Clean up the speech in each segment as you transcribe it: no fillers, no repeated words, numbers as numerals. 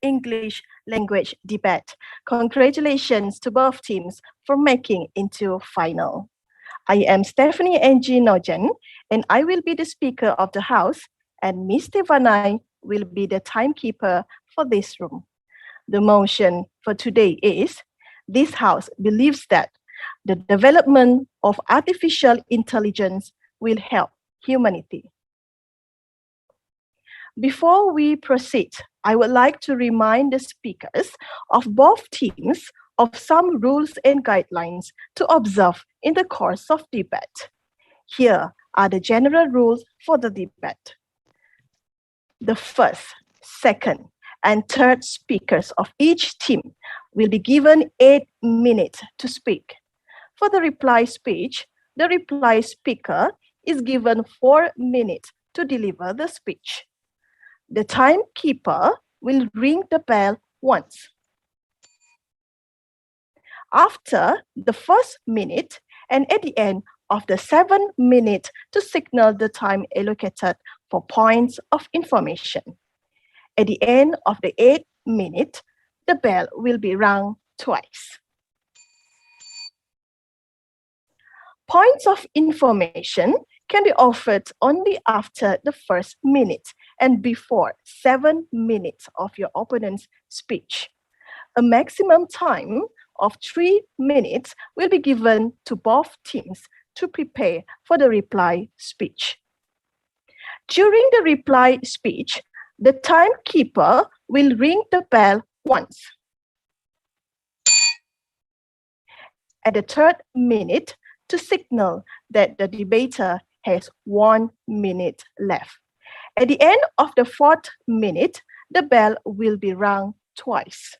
English language debate. Congratulations to both teams for making into final. I am Stephanie Angie Nojen, and I will be the Speaker of the House, and Ms. Stevanai will be the timekeeper for this room. The motion for today is, this House believes that the development of artificial intelligence will help humanity. Before we proceed, I would like to remind the speakers of both teams of some rules and guidelines to observe in the course of debate. Here are the general rules for the debate. The first, second, and third speakers of each team will be given 8 minutes to speak. For the reply speech, the reply speaker is given 4 minutes to deliver the speech. The timekeeper will ring the bell once. After the first minute and at the end of the 7 minutes to signal the time allocated for points of information. At the end of the 8 minutes, the bell will be rung twice. Points of information can be offered only after the first minute and before 7 minutes of your opponent's speech. A maximum time of 3 minutes will be given to both teams to prepare for the reply speech. During the reply speech, the timekeeper will ring the bell once. At the third minute, to signal that the debater has 1 minute left. At the end of the fourth minute, the bell will be rung twice.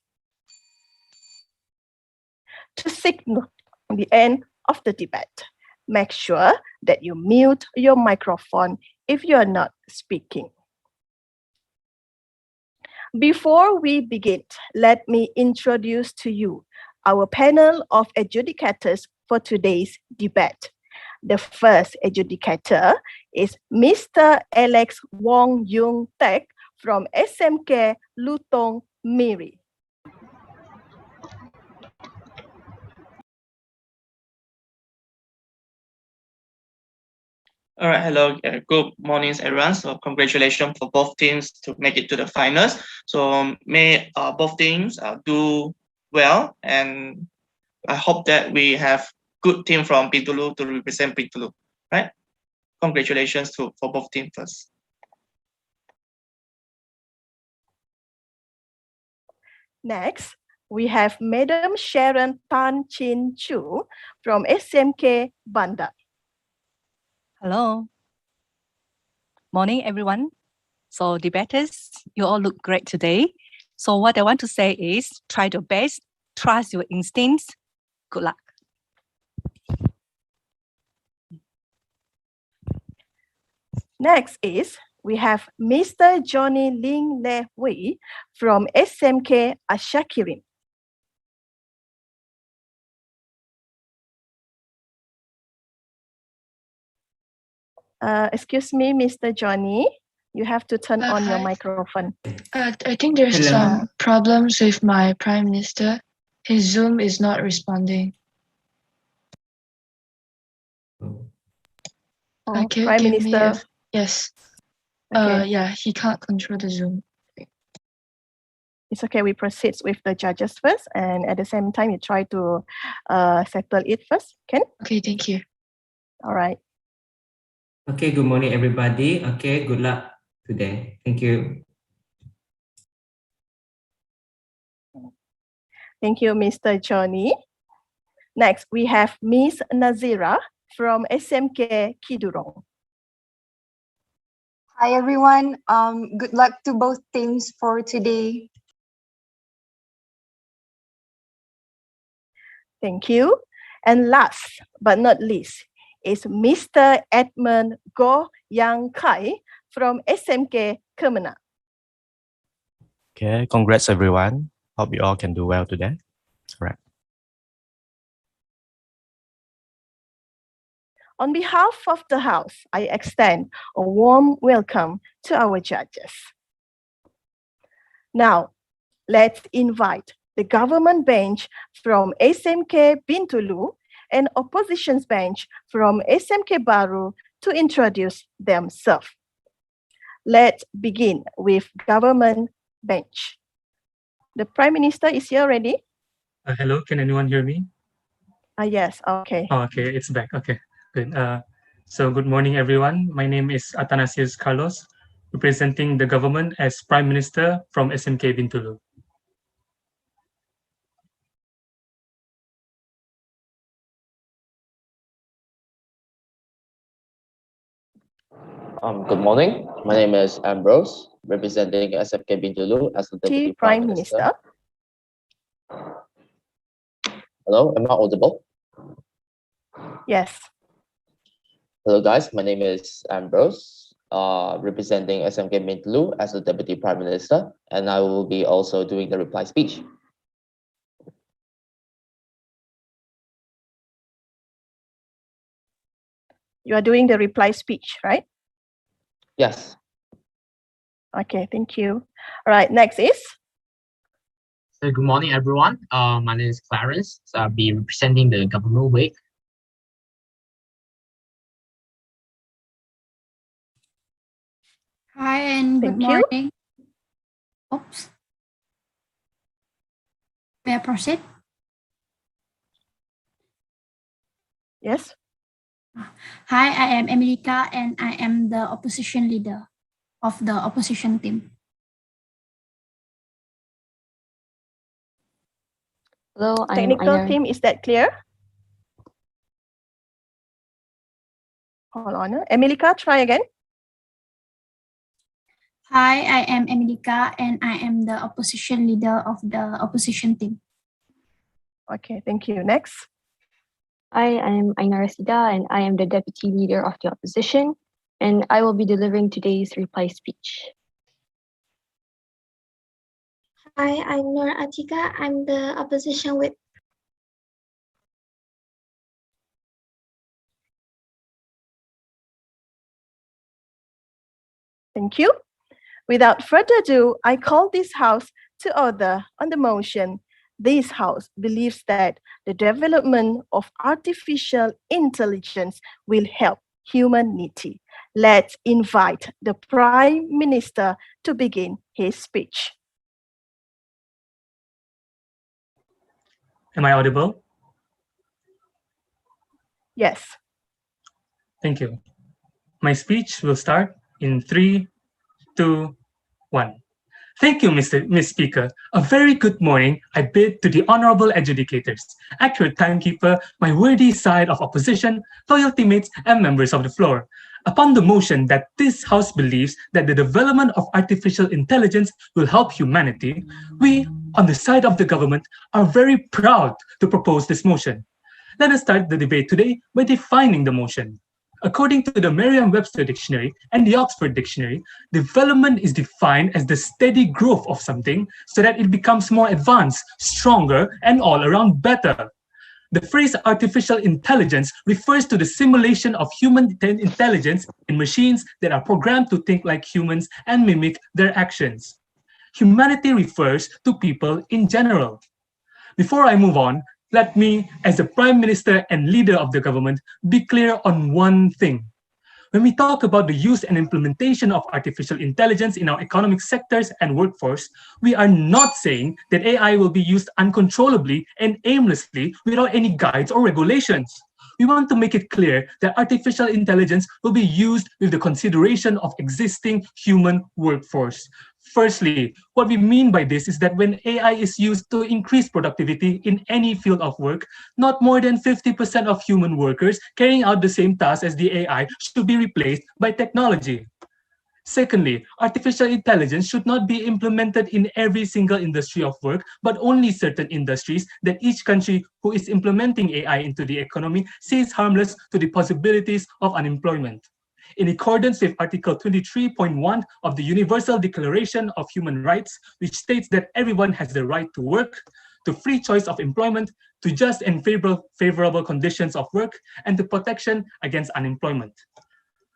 To signal the end of the debate, make sure that you mute your microphone if you are not speaking. Before we begin, let me introduce to you our panel of adjudicators for today's debate. The first adjudicator is Mr. Alex Wong Yung Tek from SMK Lutong Miri. All right, hello, good morning, everyone. So congratulations for both teams to make it to the finals. So may both teams do well, and I hope that we have good team from Bintulu to represent Bintulu, right? Congratulations for both teams first. Next, we have Madam Sharon Tan Chin Chu from SMK Bandar. Hello. Morning, everyone. So debaters, you all look great today. So what I want to say is try your best, trust your instincts. Good luck. Next is we have Mr. Johnny Ling Le Wei from SMK Ashakirin. Excuse me, Mr. Johnny, you have to turn on your microphone. I think there's some problems with my Prime Minister. His Zoom is not responding. Okay, Prime Minister. Yes. Okay. Yeah, he can't control the Zoom. It's okay, we proceed with the judges first, and at the same time, you try to settle it first, Ken? Okay, thank you. All right. Okay, good morning, everybody. Okay, good luck today. Thank you. Thank you, Mr. Johnny. Next, we have Ms. Nazira from SMK Kidurong. Hi, everyone. Good luck to both teams for today. Thank you. And last but not least is Mr. Edmund Go Yang Kai from SMK Kemenak. Okay, congrats everyone. Hope you all can do well today. All right. On behalf of the House, I extend a warm welcome to our judges. Now, Let's invite the government bench from SMK Bintulu and opposition's bench from SMK Baru to introduce themselves. Let's begin with government bench. The Prime Minister is here already? Hello, can anyone hear me? Yes, okay. Oh, okay, it's back. Okay, good. So good morning, everyone. My name is Athanasius Carlos, representing the government as Prime Minister from SMK Bintulu. Good morning. My name is Ambrose, representing SMK Bintulu as the Deputy Prime Minister. Hello, am I audible? Yes. Hello, guys. My name is Ambrose, representing SMK Bintulu as the Deputy Prime Minister, and I will be also doing the reply speech. You are doing the reply speech, right? Yes. Okay, thank you. All right, next is? So good morning, everyone. My name is Clarence. So I'll be representing the government wing. Hi and good morning. Oops. May I proceed? Yes. Hi, I am Emilika and I am the opposition leader of the opposition team. Hello, I'm Technical Aina. team, is that clear? Hold on. Emilika, try again. Hi, I am Emilika and I am the opposition leader of the opposition team. Okay, thank you. Next. Hi, I'm Aina Rasida and I am the deputy leader of the opposition, and I will be delivering today's reply speech. Hi, I'm Nur Atika. I'm the opposition whip. Thank you. Without further ado, I call this House to order on the motion. This House believes that the development of artificial intelligence will help humanity. Let's invite the Prime Minister to begin his speech. Am I audible? Yes. Thank you. My speech will start in 3, 2, 1. Thank you, Miss Speaker. A very good morning I bid to the honorable adjudicators, accurate timekeeper, my worthy side of opposition, loyal teammates, and members of the floor. Upon the motion that this House believes that the development of artificial intelligence will help humanity, we, on the side of the government, are very proud to propose this motion. Let us start the debate today by defining the motion. According to the Merriam-Webster Dictionary and the Oxford Dictionary, development is defined as the steady growth of something so that it becomes more advanced, stronger, and all around better. The phrase artificial intelligence refers to the simulation of human intelligence in machines that are programmed to think like humans and mimic their actions. Humanity refers to people in general. Before I move on, let me, as the Prime Minister and leader of the government, be clear on one thing. When we talk about the use and implementation of artificial intelligence in our economic sectors and workforce, we are not saying that AI will be used uncontrollably and aimlessly without any guides or regulations. We want to make it clear that artificial intelligence will be used with the consideration of existing human workforce. Firstly, what we mean by this is that when AI is used to increase productivity in any field of work, not more than 50% of human workers carrying out the same task as the AI should be replaced by technology. Secondly, artificial intelligence should not be implemented in every single industry of work, but only certain industries that each country who is implementing AI into the economy sees harmless to the possibilities of unemployment. In accordance with Article 23.1 of the Universal Declaration of Human Rights, which states that everyone has the right to work, to free choice of employment, to just and favorable conditions of work, and to protection against unemployment.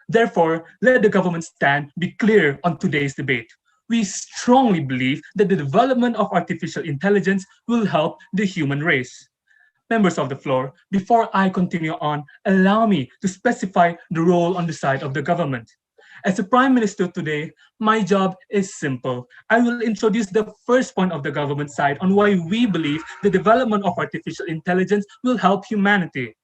Therefore, let the government stand be clear on today's debate. We strongly believe that the development of artificial intelligence will help the human race. Members of the floor, before I continue on, allow me to specify the role on the side of the government. As a Prime Minister today, my job is simple. I will introduce the first point of the government side on why we believe the development of artificial intelligence will help humanity.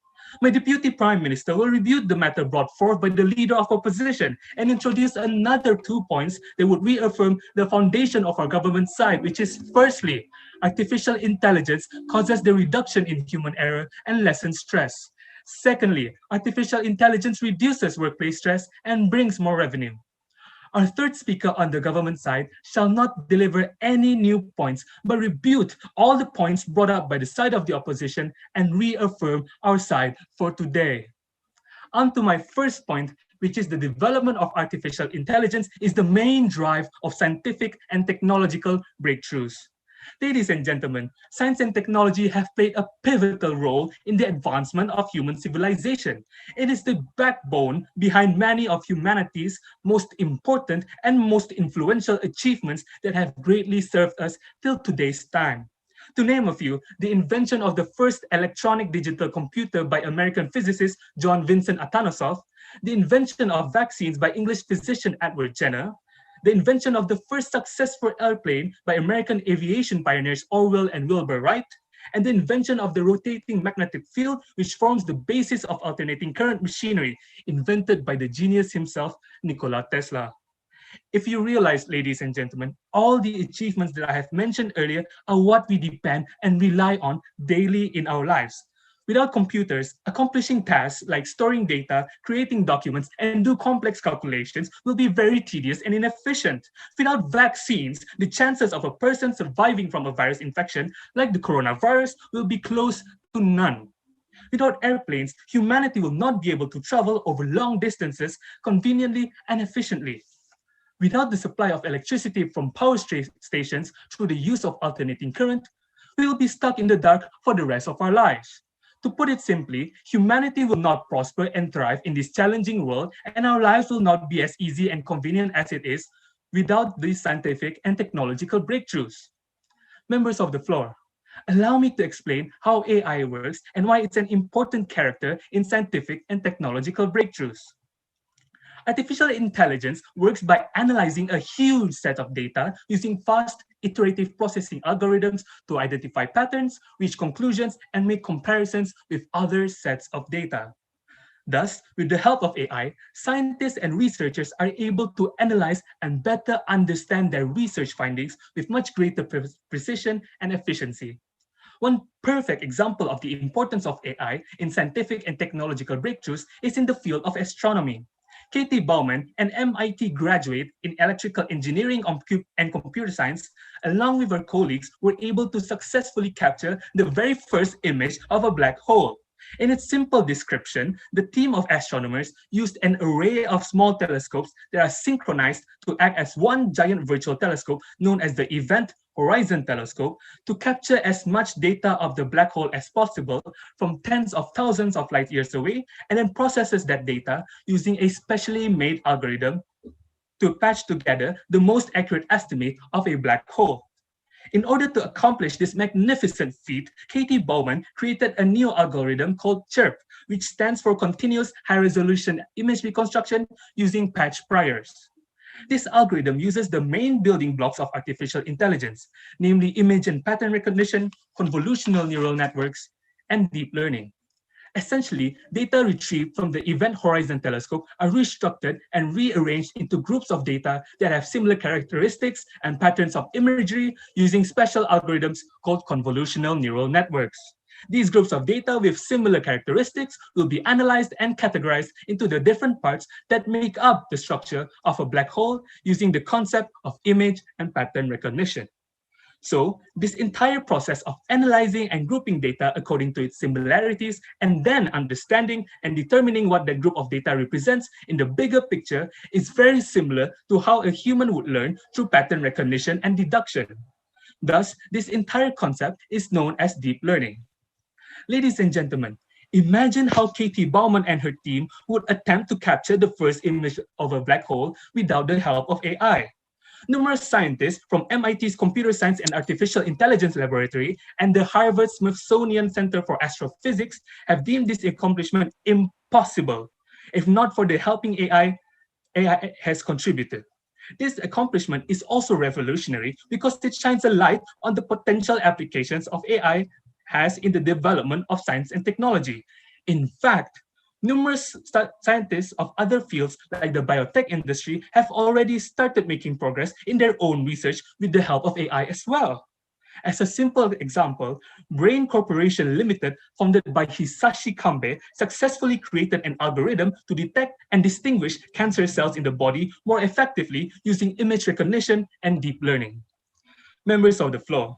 My Deputy Prime Minister will review the matter brought forth by the Leader of Opposition and introduce another 2 points that would reaffirm the foundation of our government side, which is firstly, artificial intelligence causes the reduction in human error and lessens stress. Secondly, artificial intelligence reduces workplace stress and brings more revenue. Our third speaker on the government side shall not deliver any new points, but rebut all the points brought up by the side of the opposition and reaffirm our side for today. On to my first point, which is the development of artificial intelligence is the main drive of scientific and technological breakthroughs. Ladies and gentlemen, science and technology have played a pivotal role in the advancement of human civilization. It is the backbone behind many of humanity's most important and most influential achievements that have greatly served us till today's time. To name a few, the invention of the first electronic digital computer by American physicist John Vincent Atanasoff, the invention of vaccines by English physician Edward Jenner, the invention of the first successful airplane by American aviation pioneers Orville and Wilbur Wright, and the invention of the rotating magnetic field, which forms the basis of alternating current machinery, invented by the genius himself, Nikola Tesla. If you realize, ladies and gentlemen, all the achievements that I have mentioned earlier are what we depend and rely on daily in our lives. Without computers, accomplishing tasks like storing data, creating documents, and do complex calculations will be very tedious and inefficient. Without vaccines, the chances of a person surviving from a virus infection, like the coronavirus, will be close to none. Without airplanes, humanity will not be able to travel over long distances conveniently and efficiently. Without the supply of electricity from power stations through the use of alternating current, we will be stuck in the dark for the rest of our lives. To put it simply, humanity will not prosper and thrive in this challenging world, and our lives will not be as easy and convenient as it is without these scientific and technological breakthroughs. Members of the floor, allow me to explain how AI works and why it's an important character in scientific and technological breakthroughs. Artificial intelligence works by analyzing a huge set of data using fast, iterative processing algorithms to identify patterns, reach conclusions, and make comparisons with other sets of data. Thus, with the help of AI, scientists and researchers are able to analyze and better understand their research findings with much greater precision and efficiency. One perfect example of the importance of AI in scientific and technological breakthroughs is in the field of astronomy. Katie Bowman, an MIT graduate in electrical engineering and computer science, along with her colleagues, were able to successfully capture the very first image of a black hole. In its simple description, the team of astronomers used an array of small telescopes that are synchronized to act as one giant virtual telescope known as the Event Horizon Telescope to capture as much data of the black hole as possible from tens of thousands of light years away, and then processes that data using a specially made algorithm to patch together the most accurate estimate of a black hole. In order to accomplish this magnificent feat, Katie Bowman created a new algorithm called CHIRP, which stands for Continuous High-Resolution Image Reconstruction using patch priors. This algorithm uses the main building blocks of artificial intelligence, namely image and pattern recognition, convolutional neural networks, and deep learning. Essentially, data retrieved from the Event Horizon Telescope are restructured and rearranged into groups of data that have similar characteristics and patterns of imagery using special algorithms called convolutional neural networks. These groups of data with similar characteristics will be analyzed and categorized into the different parts that make up the structure of a black hole using the concept of image and pattern recognition. So, this entire process of analyzing and grouping data according to its similarities and then understanding and determining what that group of data represents in the bigger picture is very similar to how a human would learn through pattern recognition and deduction. Thus, this entire concept is known as deep learning. Ladies and gentlemen, imagine how Katie Bowman and her team would attempt to capture the first image of a black hole without the help of AI. Numerous scientists from MIT's Computer Science and Artificial Intelligence Laboratory and the Harvard Smithsonian Center for Astrophysics have deemed this accomplishment impossible. If not for the helping AI has contributed. This accomplishment is also revolutionary because it shines a light on the potential applications of AI has in the development of science and technology. In fact, numerous scientists of other fields like the biotech industry have already started making progress in their own research with the help of AI as well. As a simple example, Brain Corporation Limited, founded by Hisashi Kambe, successfully created an algorithm to detect and distinguish cancer cells in the body more effectively using image recognition and deep learning. Members of the floor,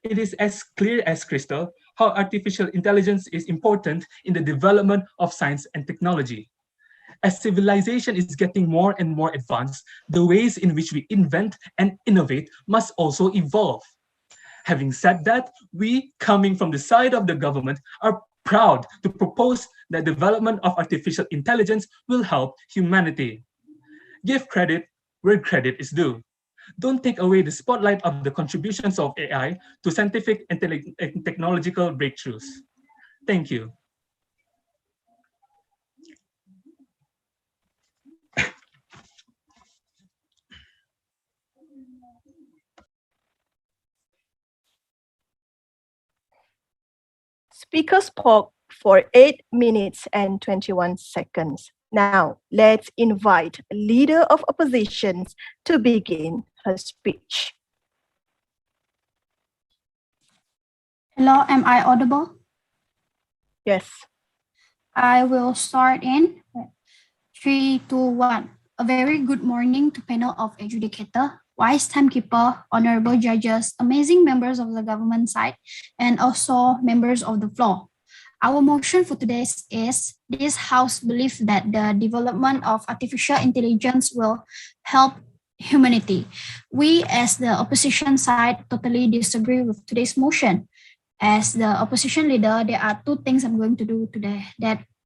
it is as clear as crystal how artificial intelligence is important in the development of science and technology. As civilization is getting more and more advanced, the ways in which we invent and innovate must also evolve. Having said that, we, coming from the side of the government, are proud to propose that development of artificial intelligence will help humanity. Give credit where credit is due. Don't take away the spotlight of the contributions of AI to scientific and technological breakthroughs. Thank you. Speaker spoke for 8 minutes and 21 seconds. Now, let's invite Leader of Oppositions to begin her speech. Hello, am I audible? Yes. I will start in 3, 2, 1. A very good morning to panel of adjudicator, wise timekeeper, honorable judges, amazing members of the government side, and also members of the floor. Our motion for today is this House believes that the development of artificial intelligence will help humanity. We, as the opposition side, totally disagree with today's motion. As the opposition leader, there are two things I'm going to do today.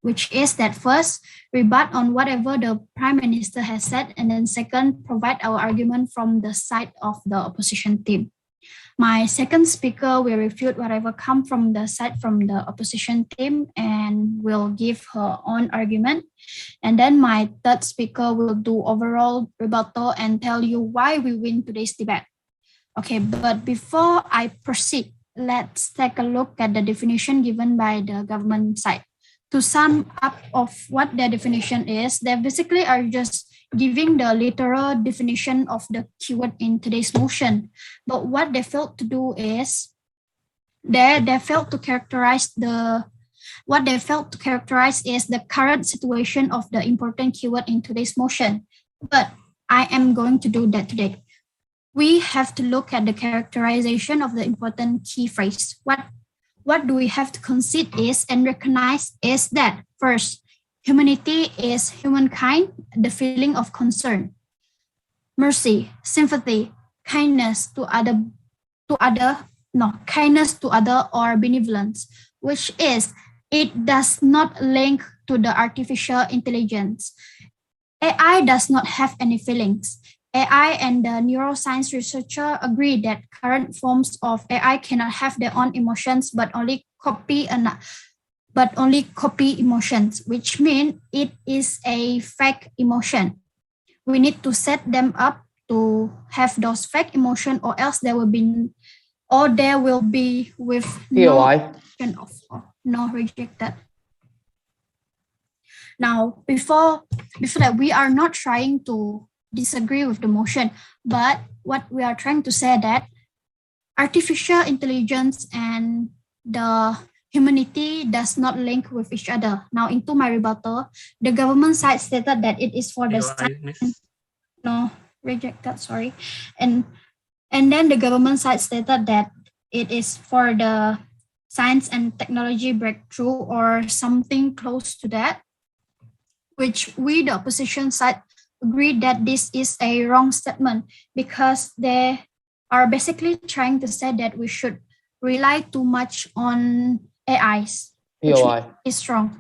Which is that first, rebut on whatever the Prime Minister has said, and then second, provide our argument from the side of the opposition team. My second speaker will refute whatever come from the side from the opposition team and will give her own argument. And then my third speaker will do overall rebuttal and tell you why we win today's debate. Okay, but before I proceed, let's take a look at the definition given by the government side. To sum up of what their definition is, they basically are just giving the literal definition of the keyword in today's motion. But what they failed to do is they failed to characterize the current situation of the important keyword in today's motion. But I am going to do that today. We have to look at the characterization of the important key phrase. What do we have to concede is and recognize is that first, humanity is humankind, the feeling of concern, mercy, sympathy, kindness to other or benevolence, which is it does not link to the artificial intelligence. AI does not have any feelings. AI and the neuroscience researcher agree that current forms of AI cannot have their own emotions, but only copy emotions, which means it is a fake emotion. We need to set them up to have those fake emotion, or else there will be with no option of no rejected. Now, before that, we are not trying to disagree with the motion, but what we are trying to say that artificial intelligence and the humanity does not link with each other. Now, into my rebuttal, the government side stated that it is for the and then the government side stated that it is for the science and technology breakthrough or something close to that, which we, the opposition side, agree that this is a wrong statement because they are basically trying to say that we should rely too much on AIs, which is wrong.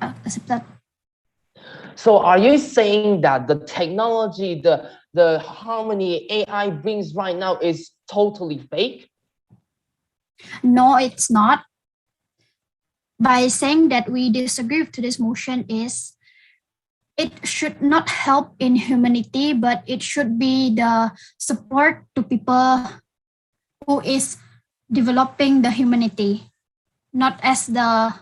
Accept that. So are you saying that the technology, the the harmony AI brings right now is totally fake? No, it's not. By saying that we disagree with this motion is it should not help in humanity, but it should be the support to people who is developing the humanity, not as the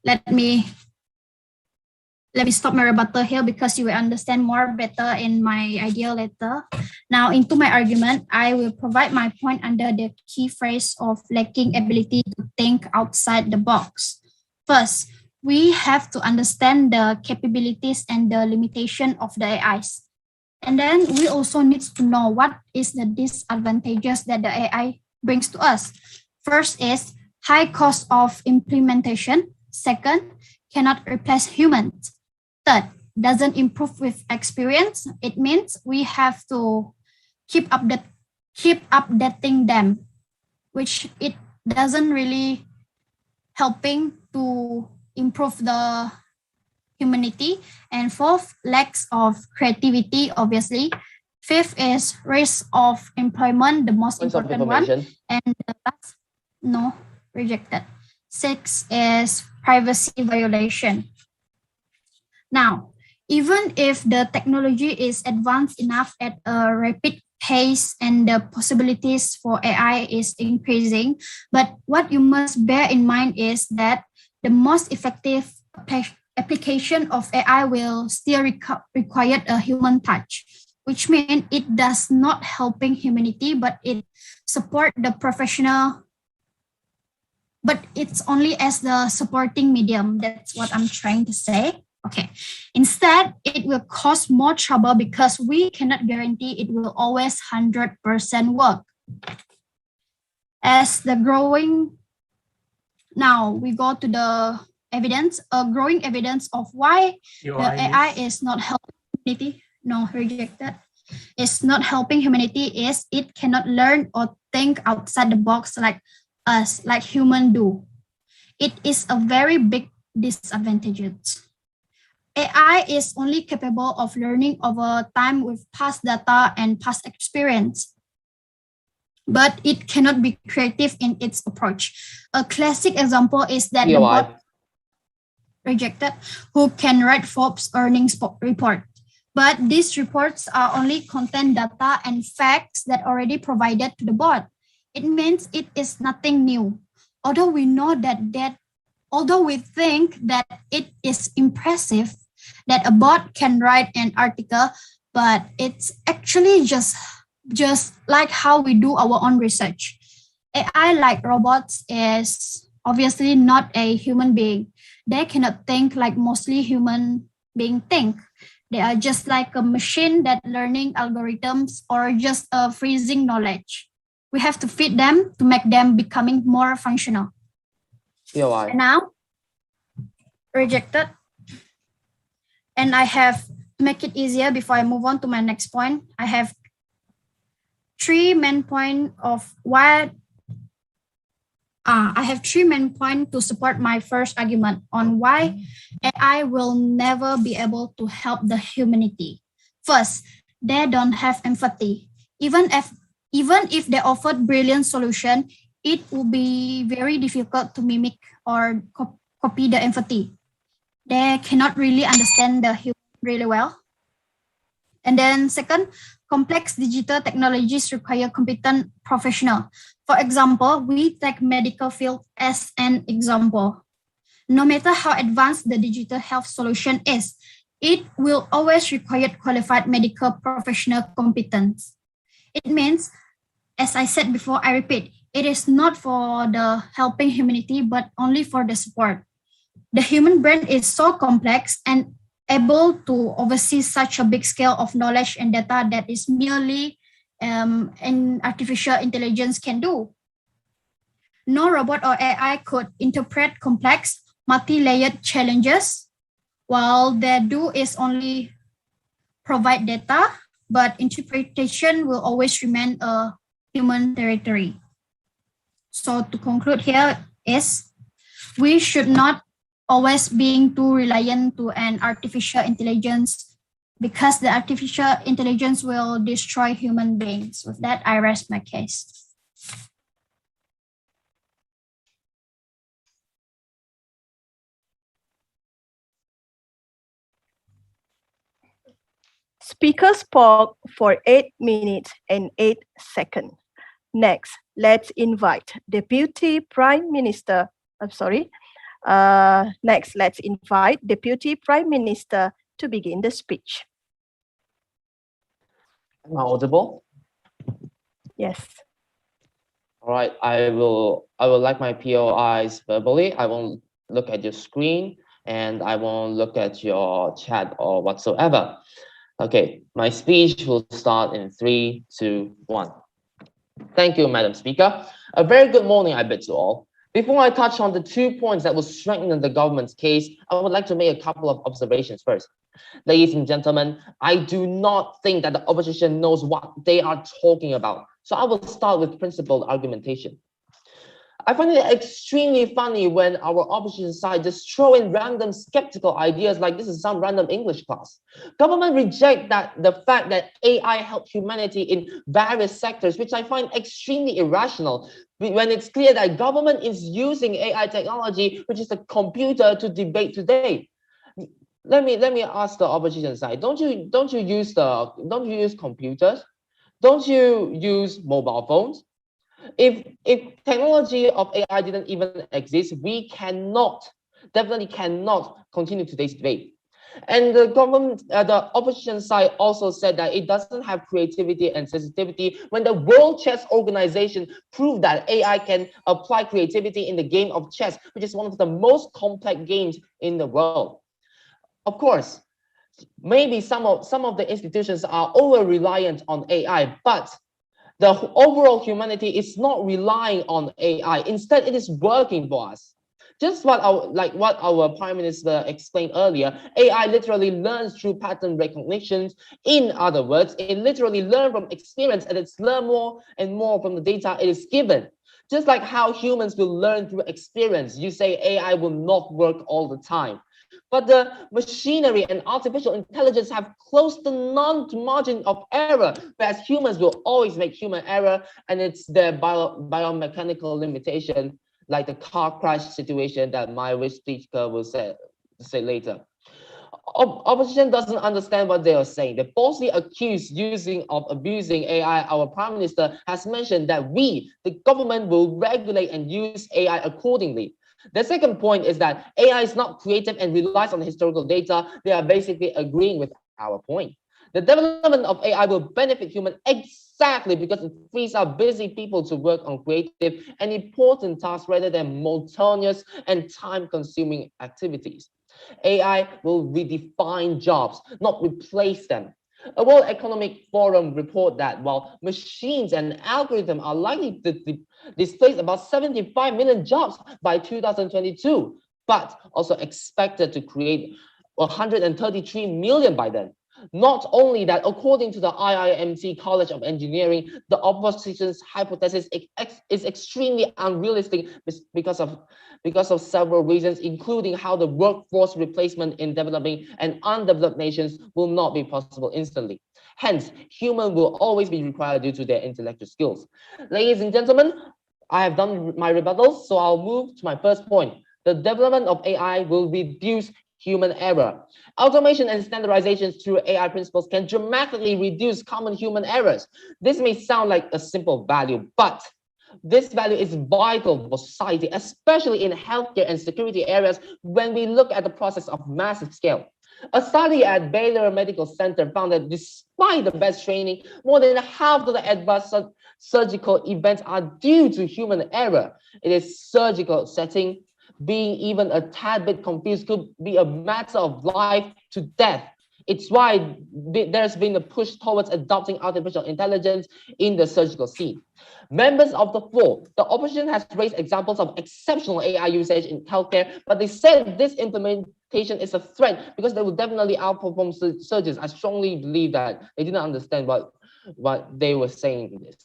let me stop my rebuttal here because you will understand more better in my idea later. Now into my argument, I will provide my point under the key phrase of lacking ability to think outside the box. First, we have to understand the capabilities and the limitation of the AIs. And then we also need to know what is the disadvantages that the AI brings to us. First is high cost of implementation. Second, cannot replace humans. Third, doesn't improve with experience. It means we have to keep updating them, which it doesn't really helping to improve the humanity. And fourth, lacks of creativity, obviously. Fifth is risk of employment, the most important one. And the last, no, rejected. Six is privacy violation. Now, even if the technology is advanced enough at a rapid pace and the possibilities for AI is increasing, but what you must bear in mind is that the most effective application of AI will still require a human touch, which means it does not helping humanity, but it support the professional, but it's only as the supporting medium. That's what I'm trying to say. Okay. Instead, it will cause more trouble because we cannot guarantee it will always 100% work. As the growing, now we go to the evidence, a growing evidence of why the AI is not helping humanity. No, rejected. It's not helping humanity is it cannot learn or think outside the box like us, like humans do. It is a very big disadvantage. AI is only capable of learning over time with past data and past experience, but it cannot be creative in its approach. A classic example is that the bot rejected who can write Forbes earnings report. But these reports are only contain data and facts that already provided to the bot. It means it is nothing new. Although we know although we think that it is impressive that a bot can write an article, but it's actually just like how we do our own research. AI, like robots, is obviously not a human being. They cannot think like mostly human beings think. They are just like a machine that learning algorithms or just a freezing knowledge. We have to feed them to make them becoming more functional. And now, rejected. And I have to make it easier before I move on to my next point. I have three main points to support my first argument on why AI will never be able to help the humanity. First, they don't have empathy. Even if they offered brilliant solution, it will be very difficult to mimic or copy the empathy. They cannot really understand the human really well. And then second, complex digital technologies require competent professional. For example, we take medical field as an example. No matter how advanced the digital health solution is, it will always require qualified medical professional competence. It means, as I said before, I repeat, it is not for the helping humanity, but only for the support. The human brain is so complex and able to oversee such a big scale of knowledge and data that is merely an artificial intelligence can do. No robot or AI could interpret complex, multi-layered challenges. While they do is only provide data, but interpretation will always remain a human territory. So to conclude here is, we should not always being too reliant to an artificial intelligence because the artificial intelligence will destroy human beings. With that, I rest my case. Speaker spoke for 8 minutes and 8 seconds. Next, let's invite Deputy Prime Minister. Next, let's invite Deputy Prime Minister to begin the speech. Am I audible? Yes. All right, I will like my POIs verbally. I won't look at your screen and I won't look at your chat or whatsoever. Okay, my speech will start in 3, 2, 1. Thank you, Madam Speaker. A very good morning, I bid to all. Before I touch on the 2 points that will strengthen the government's case, I would like to make a couple of observations first. Ladies and gentlemen, I do not think that the opposition knows what they are talking about. So I will start with principled argumentation. I find it extremely funny when our opposition side just throw in random skeptical ideas like this is some random English class. Government reject the fact that AI helped humanity in various sectors, which I find extremely irrational when it's clear that government is using AI technology, which is a computer, to debate today. Let me ask the opposition side, don't you use computers? Don't you use mobile phones? If technology of AI didn't even exist, we definitely cannot continue today's debate. And the opposition side also said that it doesn't have creativity and sensitivity when the World Chess Organization proved that AI can apply creativity in the game of chess, which is one of the most complex games in the world. Of course, maybe some of the institutions are over-reliant on AI, but the overall humanity is not relying on AI. Instead, it is working for us. Just what our Prime Minister explained earlier, AI literally learns through pattern recognition. In other words, it literally learns from experience and it's learn more and more from the data it is given. Just like how humans will learn through experience, you say AI will not work all the time. But the machinery and artificial intelligence have close to none margin of error, whereas humans will always make human error, and it's their biomechanical limitation, like the car crash situation that my speaker will say later. Opposition doesn't understand what they are saying. They falsely accuse of abusing AI. Our Prime Minister has mentioned that we, the government, will regulate and use AI accordingly. The second point is that AI is not creative and relies on historical data. They are basically agreeing with our point. The development of AI will benefit humans exactly because it frees up busy people to work on creative and important tasks rather than monotonous and time-consuming activities. AI will redefine jobs, not replace them. A World Economic Forum report that while machines and algorithms are likely to displace about 75 million jobs by 2022, but also expected to create 133 million by then. Not only that, according to the IIMT College of Engineering, the opposition's hypothesis is extremely unrealistic because of several reasons, including how the workforce replacement in developing and undeveloped nations will not be possible instantly. Hence, humans will always be required due to their intellectual skills. Ladies and gentlemen, I have done my rebuttals, so I'll move to my first point. The development of AI will reduce human error. Automation and standardization through AI principles can dramatically reduce common human errors. This may sound like a simple value, but this value is vital for society, especially in healthcare and security areas when we look at the process of massive scale. A study at Baylor Medical Center found that despite the best training, more than half of the advanced surgical events are due to human error. It is surgical setting. Being even a tad bit confused could be a matter of life to death. It's why there's been a push towards adopting artificial intelligence in the surgical scene. Members of the floor, the opposition has raised examples of exceptional AI usage in healthcare, but they said this implementation is a threat because they will definitely outperform surgeons. I strongly believe that they didn't understand what they were saying in this.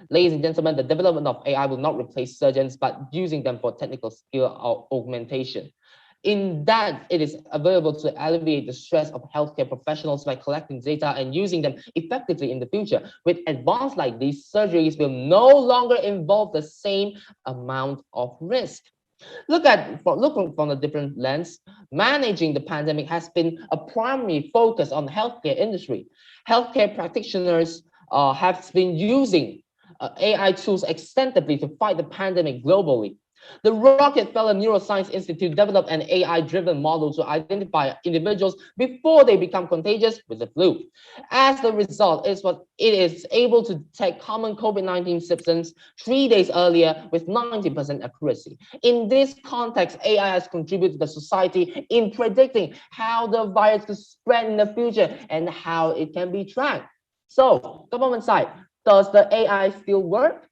Ladies and gentlemen, the development of AI will not replace surgeons, but using them for technical skill augmentation. in that it is available to alleviate the stress of healthcare professionals by collecting data and using them effectively in the future. With advanced like these, surgeries will no longer involve the same amount of risk. Looking from a different lens, managing the pandemic has been a primary focus on the healthcare industry. Healthcare practitioners have been using AI tools extensively to fight the pandemic globally. The Rockefeller Neuroscience Institute developed an AI-driven model to identify individuals before they become contagious with the flu. As the result, it is able to detect common COVID-19 symptoms 3 days earlier with 90% accuracy. In this context, AI has contributed to the society in predicting how the virus could spread in the future and how it can be tracked. So, government side, does the AI still work?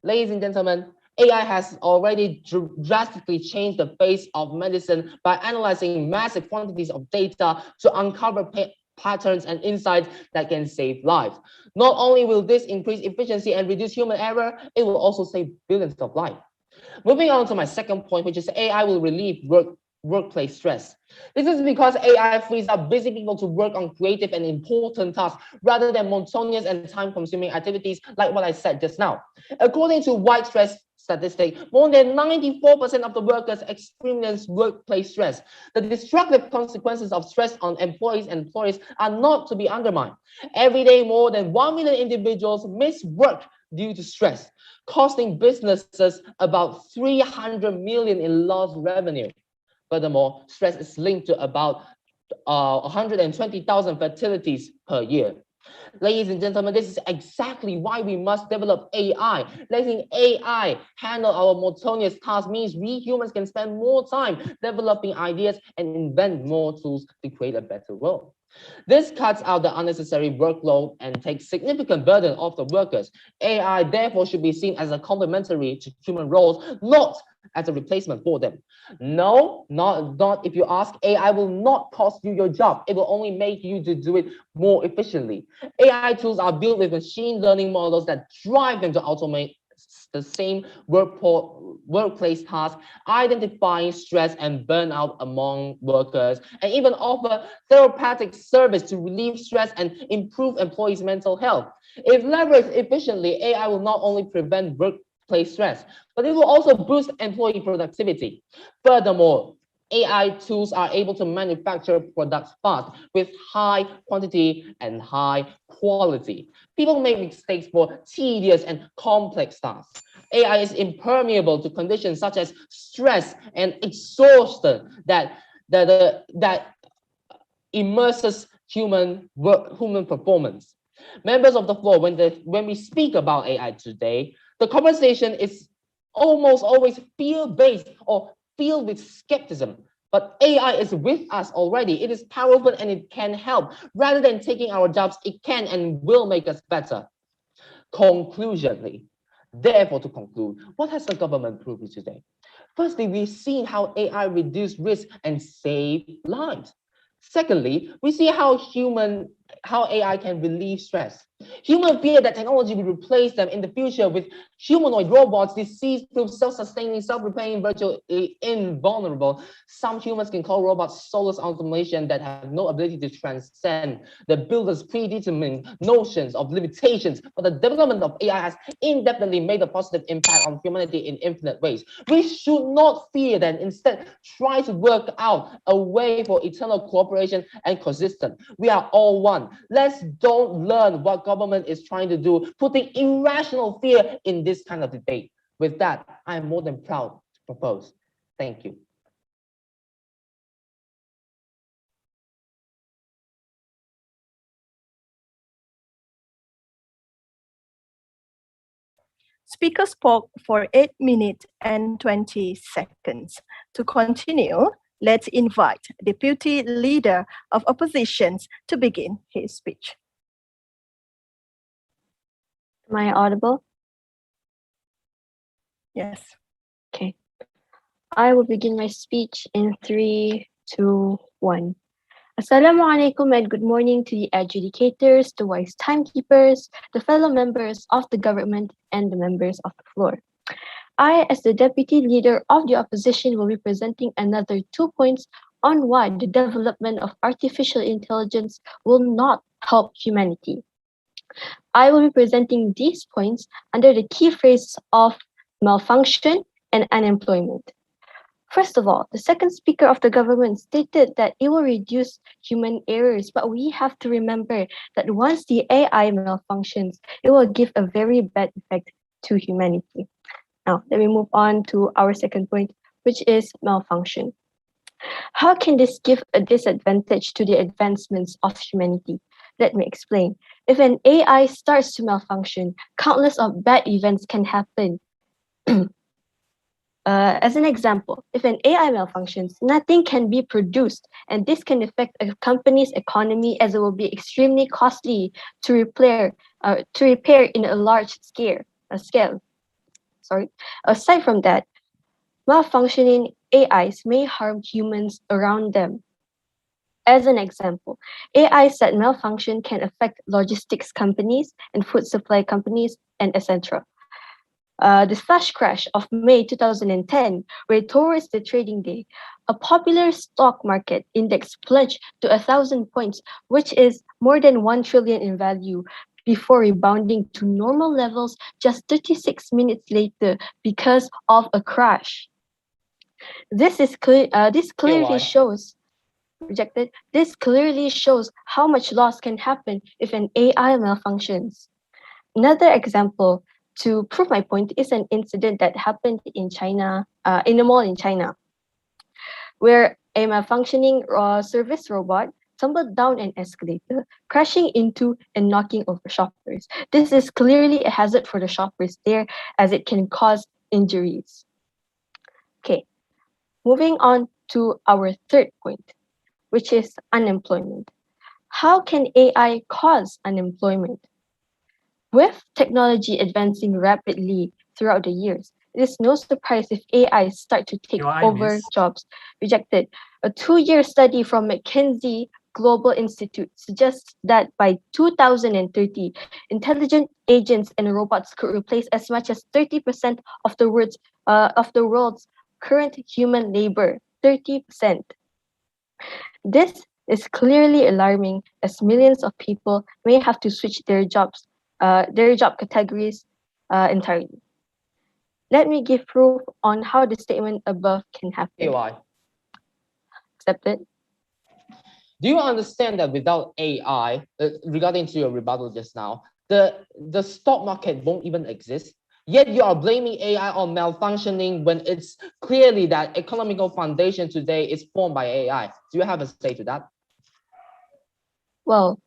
Ladies and gentlemen, AI has already drastically changed the face of medicine by analyzing massive quantities of data to uncover patterns and insights that can save lives. Not only will this increase efficiency and reduce human error, it will also save billions of lives. Moving on to my second point, which is AI will relieve workplace stress. This is because AI frees up busy people to work on creative and important tasks rather than monotonous and time-consuming activities like what I said just now. According to White Stress statistic, more than 94% of the workers experience workplace stress. The destructive consequences of stress on employees and employers are not to be undermined. Every day, more than 1 million individuals miss work due to stress, costing businesses about 300 million in lost revenue. Furthermore, stress is linked to about 120,000 fatalities per year. Ladies and gentlemen, this is exactly why we must develop AI. Letting AI handle our monotonous tasks means we humans can spend more time developing ideas and invent more tools to create a better world. This cuts out the unnecessary workload and takes significant burden off the workers. AI therefore should be seen as a complementary to human roles, not as a replacement for them. No, not if you ask. AI will not cost you your job. It will only make you to do it more efficiently. AI tools are built with machine learning models that drive them to automate the same workplace tasks, identifying stress and burnout among workers, and even offer therapeutic service to relieve stress and improve employees' mental health. If leveraged efficiently, AI will not only prevent workplace stress, but it will also boost employee productivity. Furthermore, AI tools are able to manufacture products fast with high quantity and high quality. People make mistakes for tedious and complex tasks. AI is impermeable to conditions such as stress and exhaustion that immerses human performance. Members of the floor, when we speak about AI today, the conversation is almost always fear-based or filled with skepticism. But AI is with us already. It is powerful and it can help. Rather than taking our jobs, it can and will make us better. Conclusionally, therefore, to conclude, what has the government proved today? Firstly, we've seen how AI reduce risk and save lives. Secondly, we see how AI can relieve stress. Humans fear that technology will replace them in the future with humanoid robots, disease-proof, self-sustaining, self-repairing, virtually invulnerable. Some humans can call robots soulless automation that have no ability to transcend the builder's predetermined notions of limitations. But the development of AI has indefinitely made a positive impact on humanity in infinite ways. We should not fear that, instead try to work out a way for eternal cooperation and coexistence. We are all one. Let's don't learn what government is trying to do, putting irrational fear in this kind of debate. With that, I am more than proud to propose. Thank you. Speaker spoke for 8 minutes and 20 seconds. To continue, let's invite Deputy Leader of Oppositions to begin his speech. Am I audible? Yes. Okay. I will begin my speech in 3, 2, 1. Assalamualaikum and good morning to the adjudicators, the wise timekeepers, the fellow members of the government, and the members of the floor. I, as the deputy leader of the opposition, will be presenting another 2 points on why the development of artificial intelligence will not help humanity. I will be presenting these points under the key phrases of malfunction and unemployment. First of all, the second speaker of the government stated that it will reduce human errors, but we have to remember that once the AI malfunctions, it will give a very bad effect to humanity. Now, let me move on to our second point, which is malfunction. How can this give a disadvantage to the advancements of humanity? Let me explain. If an AI starts to malfunction, countless of bad events can happen. As an example, if an AI malfunctions, nothing can be produced, and this can affect a company's economy as it will be extremely costly to repair in a large scale. Aside from that, malfunctioning AIs may harm humans around them. As an example, AIs that malfunction can affect logistics companies and food supply companies and etc. The flash crash of May 2010, where towards the trading day, a popular stock market index plunged to 1,000 points, which is more than 1 trillion in value, before rebounding to normal levels just 36 minutes later because of a crash. This clearly shows how much loss can happen if an AI malfunctions. Another example to prove my point is an incident that happened in China, in a mall in China, where a malfunctioning service robot tumbled down an escalator, crashing into and knocking over shoppers. This is clearly a hazard for the shoppers there, as it can cause injuries. Okay, moving on to our third point, which is unemployment. How can AI cause unemployment? With technology advancing rapidly throughout the years, it is no surprise if AI start to take over jobs. Rejected. A 2-year study from McKinsey Global Institute suggests that by 2030, intelligent agents and robots could replace as much as 30% of the world's current human labor. 30%. This is clearly alarming, as millions of people may have to switch their job categories entirely. Let me give proof on how the statement above can happen. AI. Accepted. Do you understand that without AI, regarding to your rebuttal just now, the stock market won't even exist? Yet you are blaming AI on malfunctioning when it's clearly that economical foundation today is formed by AI. Do you have a say to that? Well,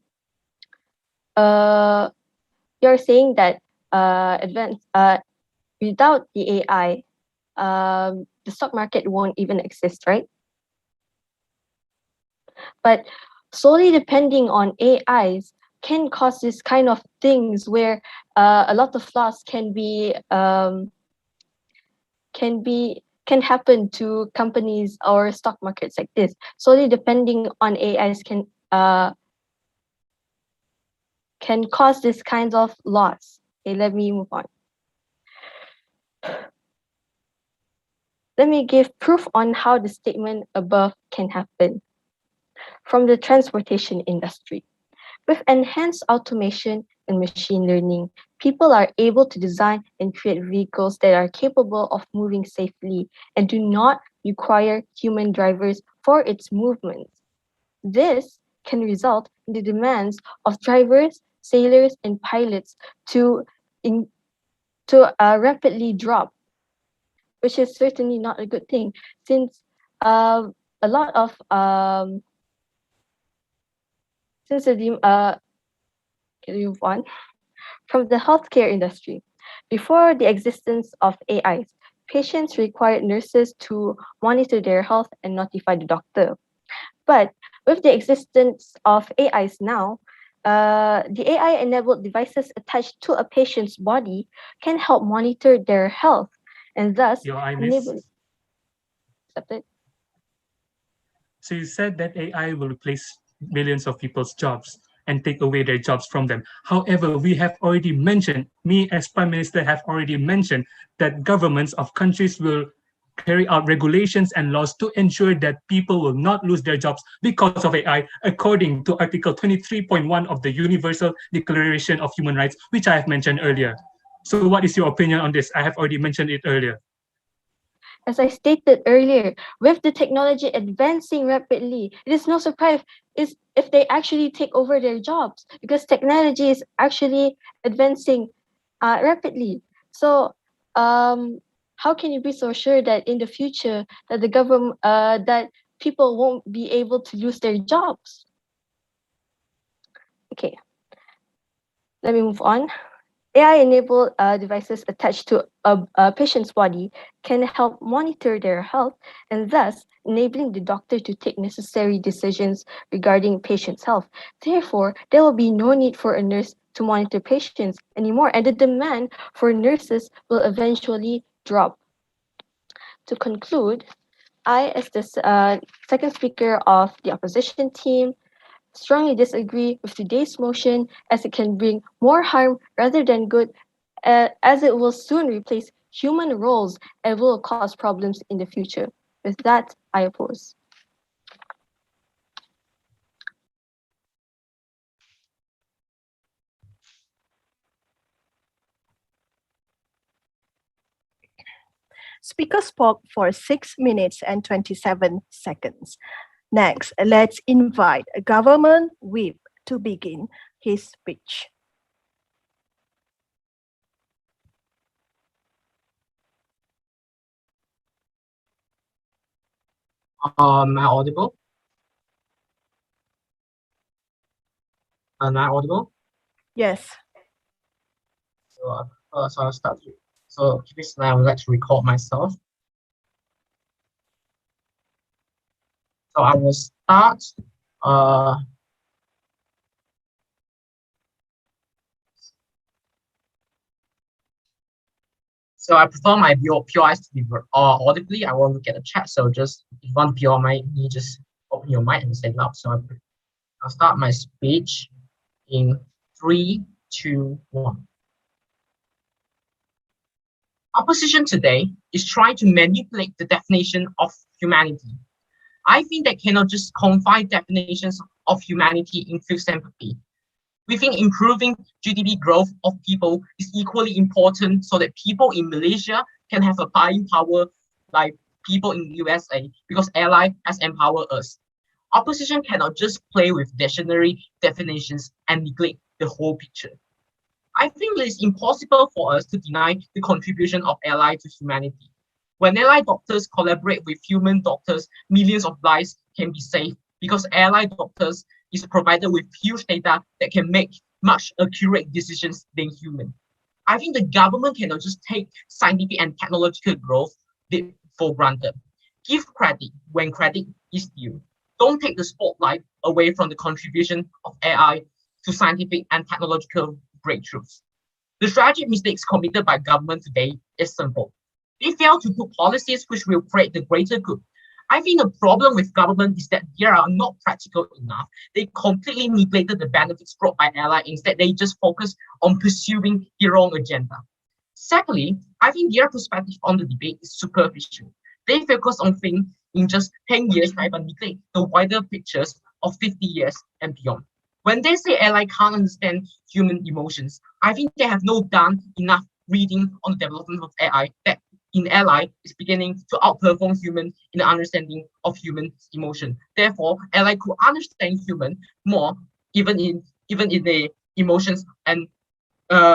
you're saying that without the AI, the stock market won't even exist, right? But solely depending on AIs can cause this kind of things where a lot of loss can happen to companies or stock markets like this. Solely depending on AIs can cause this kind of loss. Okay, let me move on. Let me give proof on how the statement above can happen. From the transportation industry. With enhanced automation and machine learning, people are able to design and create vehicles that are capable of moving safely and do not require human drivers for its movements. This can result in the demands of drivers, sailors, and pilots to rapidly drop, which is certainly not a good thing, since a lot of can we move on? From the healthcare industry. Before the existence of AIs, patients required nurses to monitor their health and notify the doctor. But with the existence of AIs now, the AI-enabled devices attached to a patient's body can help monitor their health and thus enable. Accepted. So you said that AI will replace millions of people's jobs. and take away their jobs from them. However, we have already mentioned, me as Prime Minister have already mentioned that governments of countries will carry out regulations and laws to ensure that people will not lose their jobs because of AI, according to Article 23.1 of the Universal Declaration of Human Rights, which I have mentioned earlier. So what is your opinion on this? I have already mentioned it earlier. As I stated earlier, with the technology advancing rapidly, it is no surprise if they actually take over their jobs, because technology is actually advancing rapidly. So how can you be so sure that in the future that the government that people won't be able to lose their jobs? Okay, let me move on. AI-enabled devices attached to a patient's body can help monitor their health and thus enabling the doctor to take necessary decisions regarding patient's health. Therefore, there will be no need for a nurse to monitor patients anymore, and the demand for nurses will eventually drop. To conclude, I, as the second speaker of the opposition team, strongly disagree with today's motion, as it can bring more harm rather than good, as it will soon replace human roles and will cause problems in the future. With that, I oppose. Speaker spoke for 6 minutes and 27 seconds. Next, let's invite Government Whip to begin his speech. Am I audible? Am I audible? Yes. So first I'll start with. So this I would like to record myself. So I will start. So I prefer my POIs to be audibly. I won't look at the chat. So just if you want to POI me, just open your mic and say it loud. So I'll start my speech in 3, 2, 1. Opposition today is trying to manipulate the definition of humanity. I think they cannot just confine definitions of humanity in fifth sympathy. We think improving GDP growth of people is equally important so that people in Malaysia can have a buying power like people in the USA, because ally has empowered us. Opposition cannot just play with dictionary definitions and neglect the whole picture. I think it is impossible for us to deny the contribution of ally to humanity. When ally doctors collaborate with human doctors, millions of lives can be saved, because ally doctors is provided with huge data that can make much accurate decisions than human. I think the government cannot just take scientific and technological growth for granted. Give credit when credit is due. Don't take the spotlight away from the contribution of AI to scientific and technological breakthroughs. The strategic mistakes committed by government today is simple. They fail to put policies which will create the greater good. I think the problem with government is that they are not practical enough. They completely neglected the benefits brought by ally. Instead, they just focus on pursuing their own agenda. Secondly, I think their perspective on the debate is superficial. They focus on things in just 10 years time and neglect the wider pictures of 50 years and beyond. When they say ally can't understand human emotions, I think they have not done enough reading on the development of AI that in ally is beginning to outperform human in the understanding of human emotion. Therefore, ally could understand human more, even in the emotions and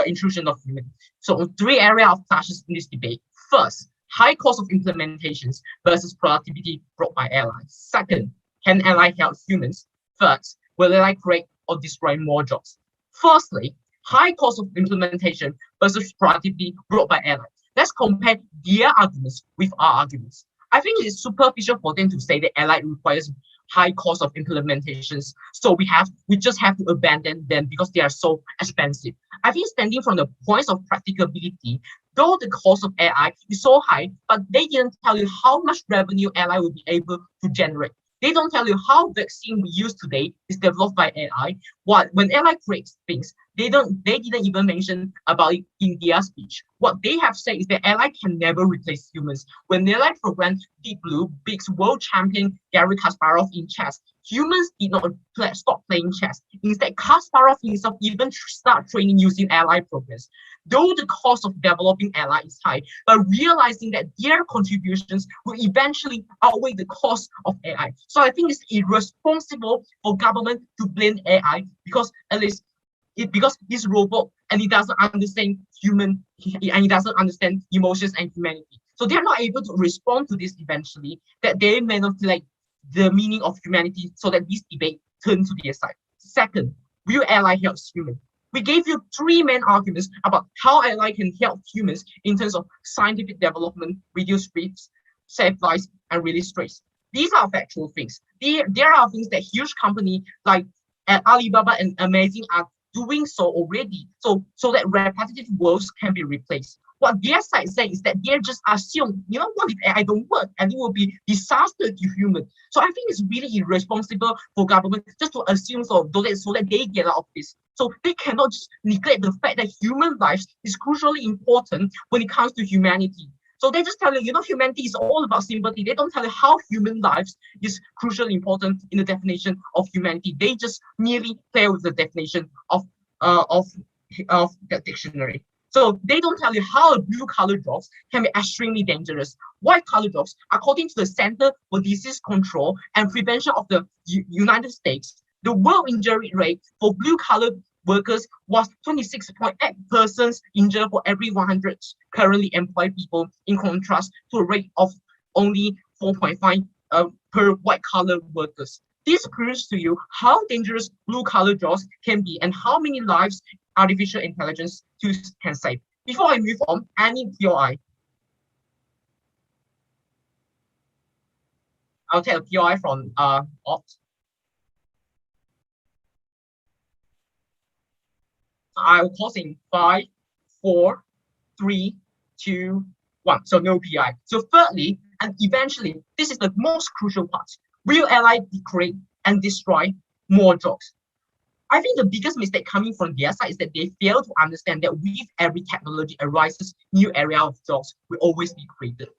intrusion of human. So 3 areas of clashes in this debate. First, high cost of implementations versus productivity brought by allies. Second, can ally help humans? Third, will ally create or destroy more jobs? Firstly, high cost of implementation versus productivity brought by allies. Let's compare their arguments with our arguments. I think it's superficial for them to say that ally requires high cost of implementations, so we just have to abandon them because they are so expensive. I think standing from the points of practicability, though the cost of AI is so high, but they didn't tell you how much revenue AI will be able to generate. They don't tell you how vaccine we use today is developed by AI. When AI creates things, they didn't even mention about it in their speech. What they have said is that AI can never replace humans. When AI programmed Deep Blue beats world champion Garry Kasparov in chess, humans did not stop playing chess. Instead, Kasparov himself even start training using AI programs. Though the cost of developing AI is high, but realizing that their contributions will eventually outweigh the cost of AI. So I think it's irresponsible for government to blame AI because at least because this robot and it doesn't understand human and it doesn't understand emotions and humanity. So they're not able to respond to this eventually, that they manipulate the meaning of humanity so that this debate turns to their side. Second, will AI help humans? We gave you three main arguments about how AI can help humans in terms of scientific development, reduce risks, save lives, and release stress. These are factual things. There are things that huge companies like Alibaba and Amazon are doing so already, so that repetitive works can be replaced. What their side says is that they're just assume, what if AI don't work and it will be disaster to humans. So I think it's really irresponsible for government just to assume so that they get out of this. So they cannot just neglect the fact that human lives is crucially important when it comes to humanity. So they just tell you, humanity is all about sympathy. They don't tell you how human lives is crucially important in the definition of humanity. They just merely play with the definition of the dictionary. So they don't tell you how blue-collar drugs can be extremely dangerous. White-collar drugs, according to the Center for Disease Control and Prevention of the United States, the world injury rate for blue-collar workers was 26.8 persons injured for every 100 currently employed people, in contrast to a rate of only 4.5 per white-collar workers. This proves to you how dangerous blue-collar jobs can be and how many lives artificial intelligence tools can save. Before I move on, any POI. I'll take a POI from Opt. I will pause in 5, 4, 3, 2, 1. So no PI. So thirdly, and eventually, this is the most crucial part. Will AI create and destroy more jobs? I think the biggest mistake coming from their side is that they fail to understand that with every technology arises, new area of jobs will always be created.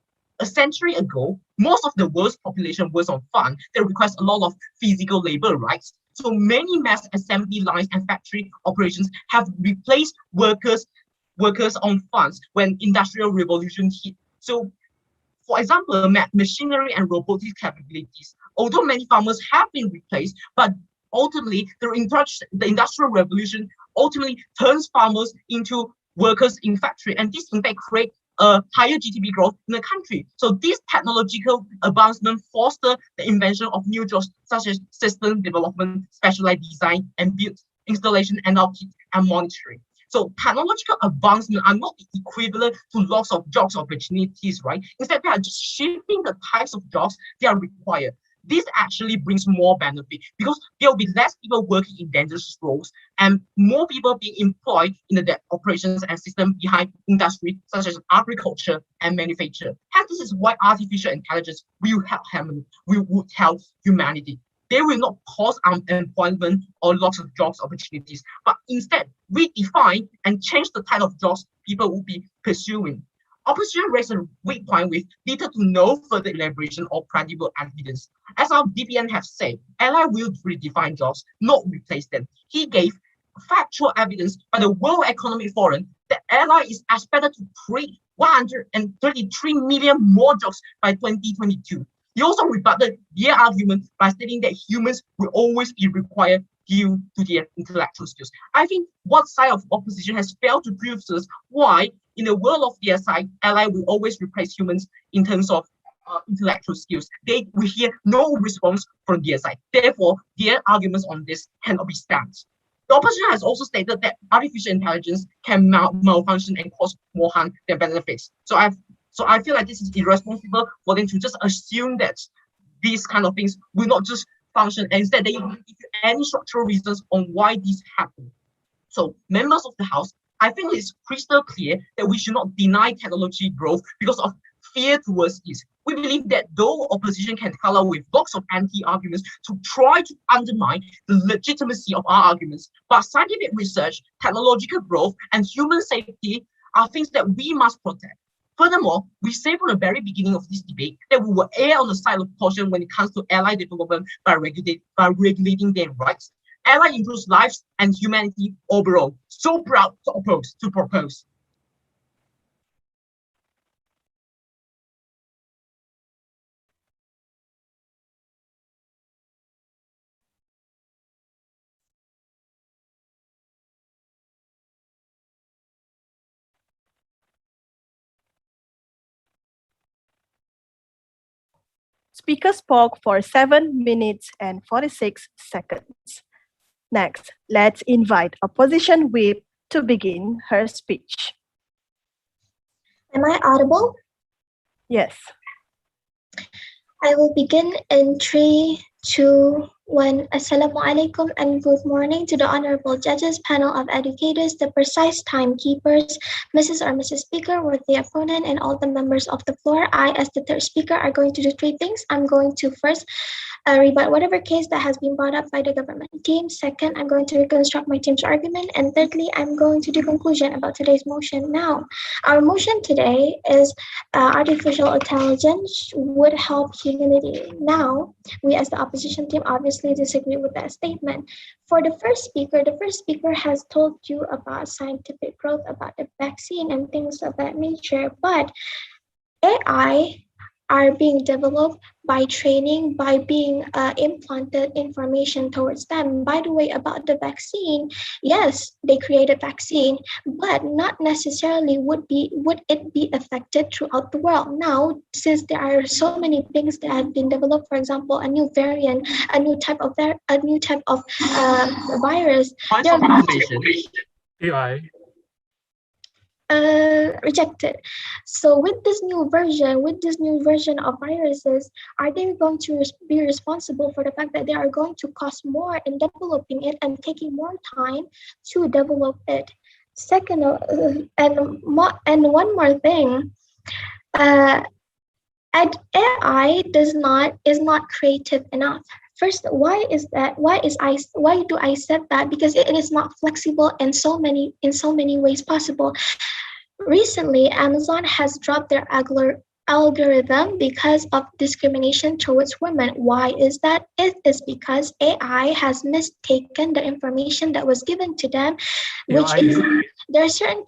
A century ago, most of the world's population was on farm that requires a lot of physical labor, right? So many mass assembly lines and factory operations have replaced workers on farms when industrial revolution hit. So, for example, machinery and robotic capabilities, although many farmers have been replaced, but ultimately the industrial revolution ultimately turns farmers into workers in factory, and this in fact creates a higher GDP growth in the country. So this technological advancement foster the invention of new jobs such as system development, specialized design, and build installation, and output and monitoring. So technological advancement are not equivalent to loss of jobs opportunities, right? Instead, they are just shifting the types of jobs they are required. This actually brings more benefit because there will be less people working in dangerous roles and more people being employed in the operations and system behind industry such as agriculture and manufacture. And this is why artificial intelligence will help humanity. They will not cause unemployment or loss of jobs opportunities, but instead redefine and change the type of jobs people will be pursuing. Opposition raised a weak point with little to no further elaboration or credible evidence. As our DPN have said, AI will redefine jobs, not replace them. He gave factual evidence by the World Economic Forum that AI is expected to create 133 million more jobs by 2022. He also rebutted their argument by stating that humans will always be required due to their intellectual skills. I think what side of opposition has failed to prove to us why, in the world of their side, AI will always replace humans in terms of intellectual skills. They will hear no response from their side. Therefore, their arguments on this cannot be stand. The opposition has also stated that artificial intelligence can malfunction and cause more harm than benefits. So I feel like this is irresponsible for them to just assume that these kind of things will not just function, and instead they give you any structural reasons on why this happened. So members of the House, I think it's crystal clear that we should not deny technology growth because of fear towards this. We believe that though opposition can come up with lots of anti-arguments to try to undermine the legitimacy of our arguments, but scientific research, technological growth, and human safety are things that we must protect. Furthermore, we say from the very beginning of this debate that we will err on the side of caution when it comes to ally development by regulating their rights. Ally improves lives and humanity overall. So proud to propose. Speaker spoke for 7 minutes and 46 seconds. Next, let's invite Opposition Whip to begin her speech. Am I audible? Yes. I will begin in 3, 2, 1. Assalamualaikum and good morning to the honorable judges, panel of educators, the precise timekeepers, Mrs. or Mrs. Speaker, worthy opponent, and all the members of the floor. I, as the third speaker, are going to do 3 things. I'm going to first rebut whatever case that has been brought up by the government team. Second, I'm going to reconstruct my team's argument. And thirdly, I'm going to do conclusion about today's motion. Now, our motion today is artificial intelligence would help humanity. Now, we as the opposition team obviously disagree with that statement. For the first speaker has told you about scientific growth, about the vaccine and things of that nature, but AI are being developed by training, by being implanted information towards them. By the way, about the vaccine, yes, they created vaccine, but not necessarily would it be affected throughout the world. Now, since there are so many things that have been developed, for example, a new variant, a new type of virus, AI. Rejected. So with this new version of viruses, are they going to be responsible for the fact that they are going to cost more in developing it and taking more time to develop it? Second, and one more thing, AI is not creative enough. First, why is that? Why do I said that? Because it is not flexible in so many ways possible. Recently, Amazon has dropped their algorithm because of discrimination towards women. Why is that? It is because AI has mistaken the information that was given to them, which is there are certain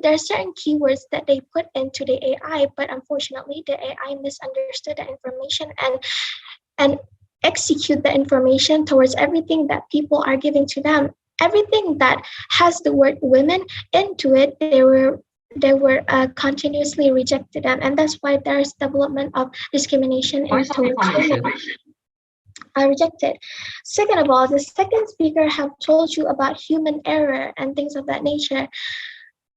there are certain keywords that they put into the AI, but unfortunately the AI misunderstood the information and execute the information towards everything that people are giving to them. Everything that has the word women into it, they were continuously rejected them, and that's why there's development of discrimination in towards women. Are rejected. Second of all, the second speaker have told you about human error and things of that nature.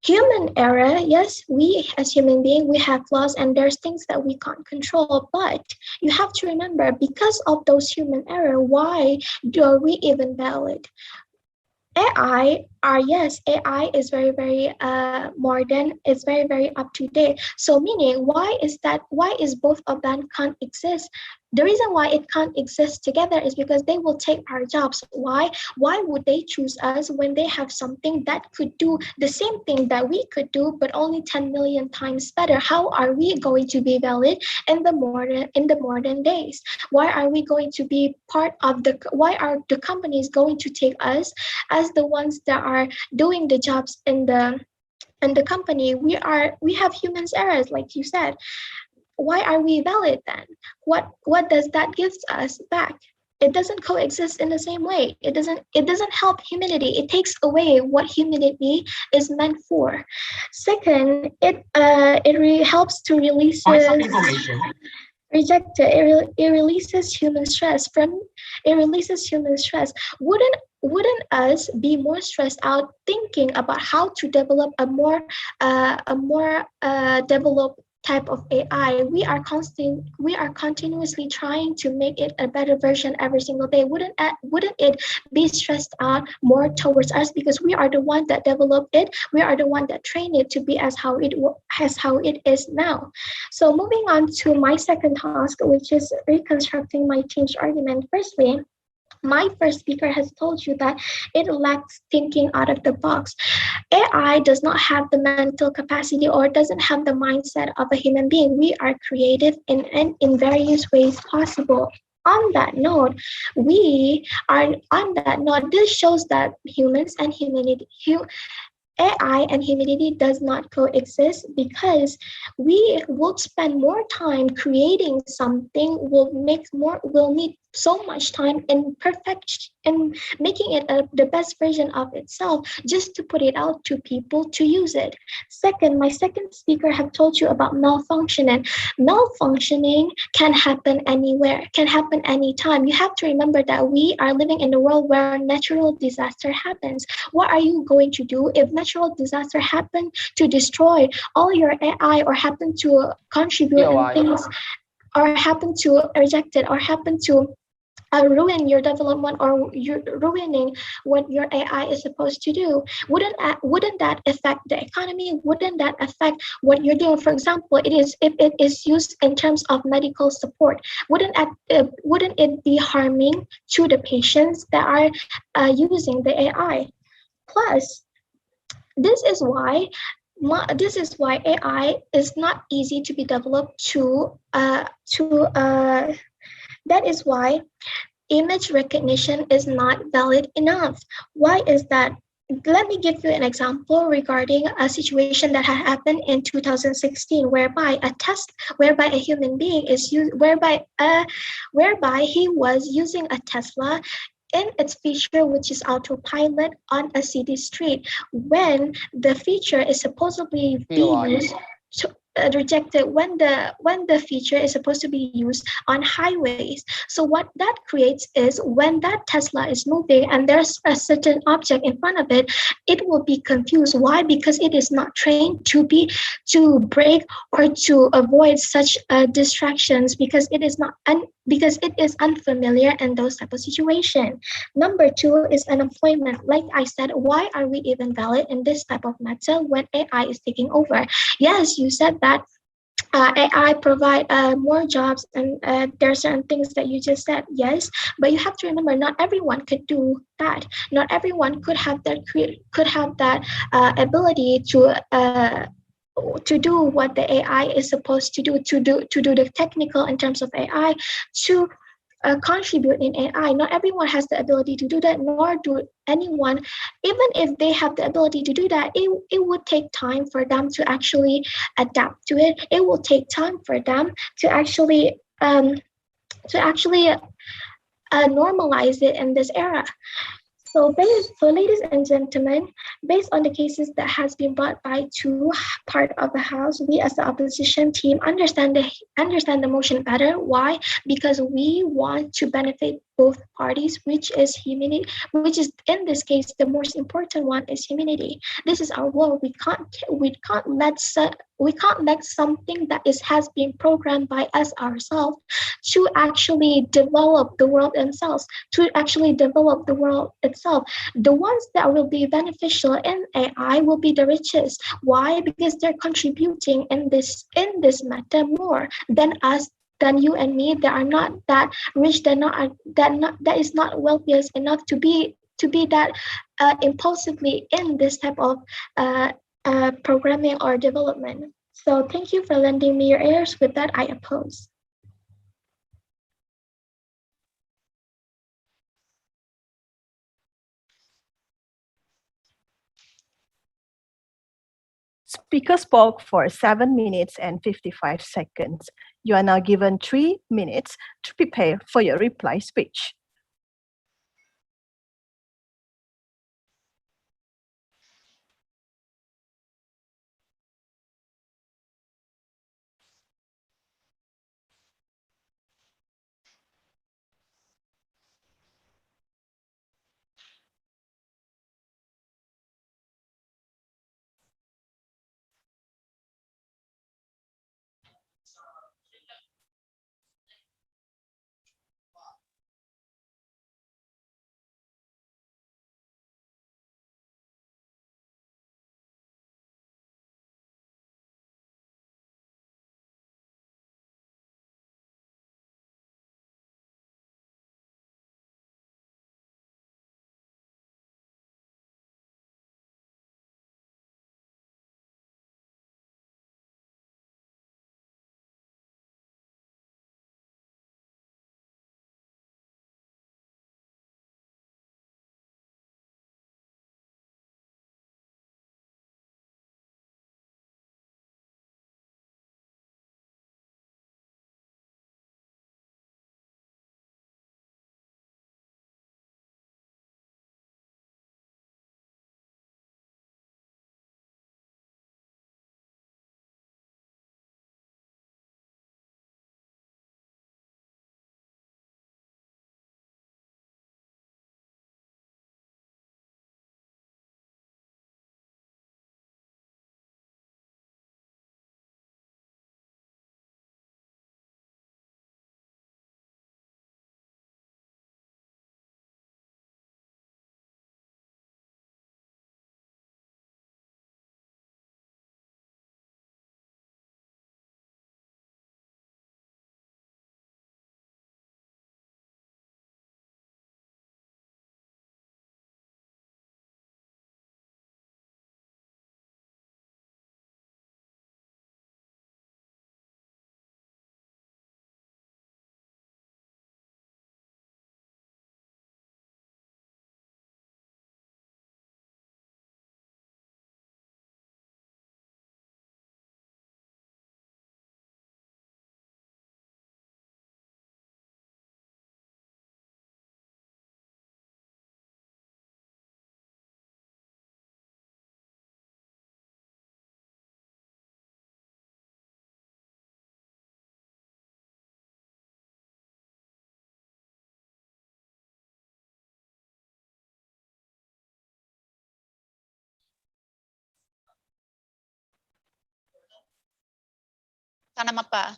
Human error, yes, we as human beings, we have flaws and there's things that we can't control, but you have to remember, because of those human error, why are we even valid? AI is very, very modern, it's very, very up to date. So meaning, why is both of them can't exist? The reason why it can't exist together is because they will take our jobs. Why? Why would they choose us when they have something that could do the same thing that we could do, but only 10 million times better? How are we going to be valid in the modern days? Why are we going to be why are the companies going to take us as the ones that are doing the jobs in the company? We have humans errors, like you said. Why are we valid then? What does that give us back? It doesn't coexist in the same way. It doesn't help humanity. It takes away what humanity is meant for. Second, it really helps to release rejected. It releases human stress. Wouldn't us be more stressed out thinking about how to develop a more developed type of AI, we are continuously trying to make it a better version every single day. Wouldn't it be stressed out more towards us because we are the one that developed it, we are the one that trained it to be as how it is now. So moving on to my second task, which is reconstructing my team's argument. Firstly, my first speaker has told you that it lacks thinking out of the box. AI does not have the mental capacity or doesn't have the mindset of a human being. We are creative in various ways possible. On that note, this shows that AI and humanity does not coexist because we will spend more time creating something, will need so much time in making it the best version of itself just to put it out to people to use it. Second, my second speaker have told you about malfunctioning. Malfunctioning can happen anywhere, can happen anytime. You have to remember that we are living in a world where natural disaster happens. What are you going to do if natural disaster happen to destroy all your AI or happen to contribute in things or happen to reject it or happen to ruin your development or you're ruining what your AI is supposed to do? Wouldn't that affect the economy? Wouldn't that affect what you're doing? For example, if it is used in terms of medical support, wouldn't it be harming to the patients that are using the AI? Plus, this is why AI is not easy to be developed that is why image recognition is not valid enough. Why is that? Let me give you an example regarding a situation that had happened in 2016, whereby a human being is used, whereby he was using a Tesla in its feature, which is autopilot on a city street, when the feature is supposedly being used rejected when the feature is supposed to be used on highways. So what that creates is when that Tesla is moving and there's a certain object in front of it, it will be confused. Why? Because it is not trained to brake or to avoid such distractions because it is unfamiliar in those type of situation. Number two is unemployment. Like I said, why are we even valid in this type of matter when AI is taking over? Yes, you said that AI provide more jobs and there are certain things that you just said, yes, but you have to remember not everyone could do that. Not everyone could have that ability to do what the AI is supposed to do the technical in terms of AI to contribute in AI. Not everyone has the ability to do that, nor do anyone. Even if they have the ability to do that, it would take time for them to actually adapt to it. It will take time for them to actually normalize it in this era. So ladies and gentlemen, based on the cases that has been brought by two part of the House, we as the opposition team understand the motion better. Why? Because we want to benefit both parties, which is humanity, which is in this case the most important one is humanity. This is our goal. We can't let something that has been programmed by us ourselves to actually develop the world themselves, to actually develop the world itself. The ones that will be beneficial in AI will be the richest. Why? Because they're contributing in this matter more than us, than you and me that are not that rich, that is not wealthiest enough to be that impulsively in this type of programming or development. So thank you for lending me your ears. With that, I oppose. Speaker spoke for 7 minutes and 55 seconds. You are now given 3 minutes to prepare for your reply speech. Tanam apa?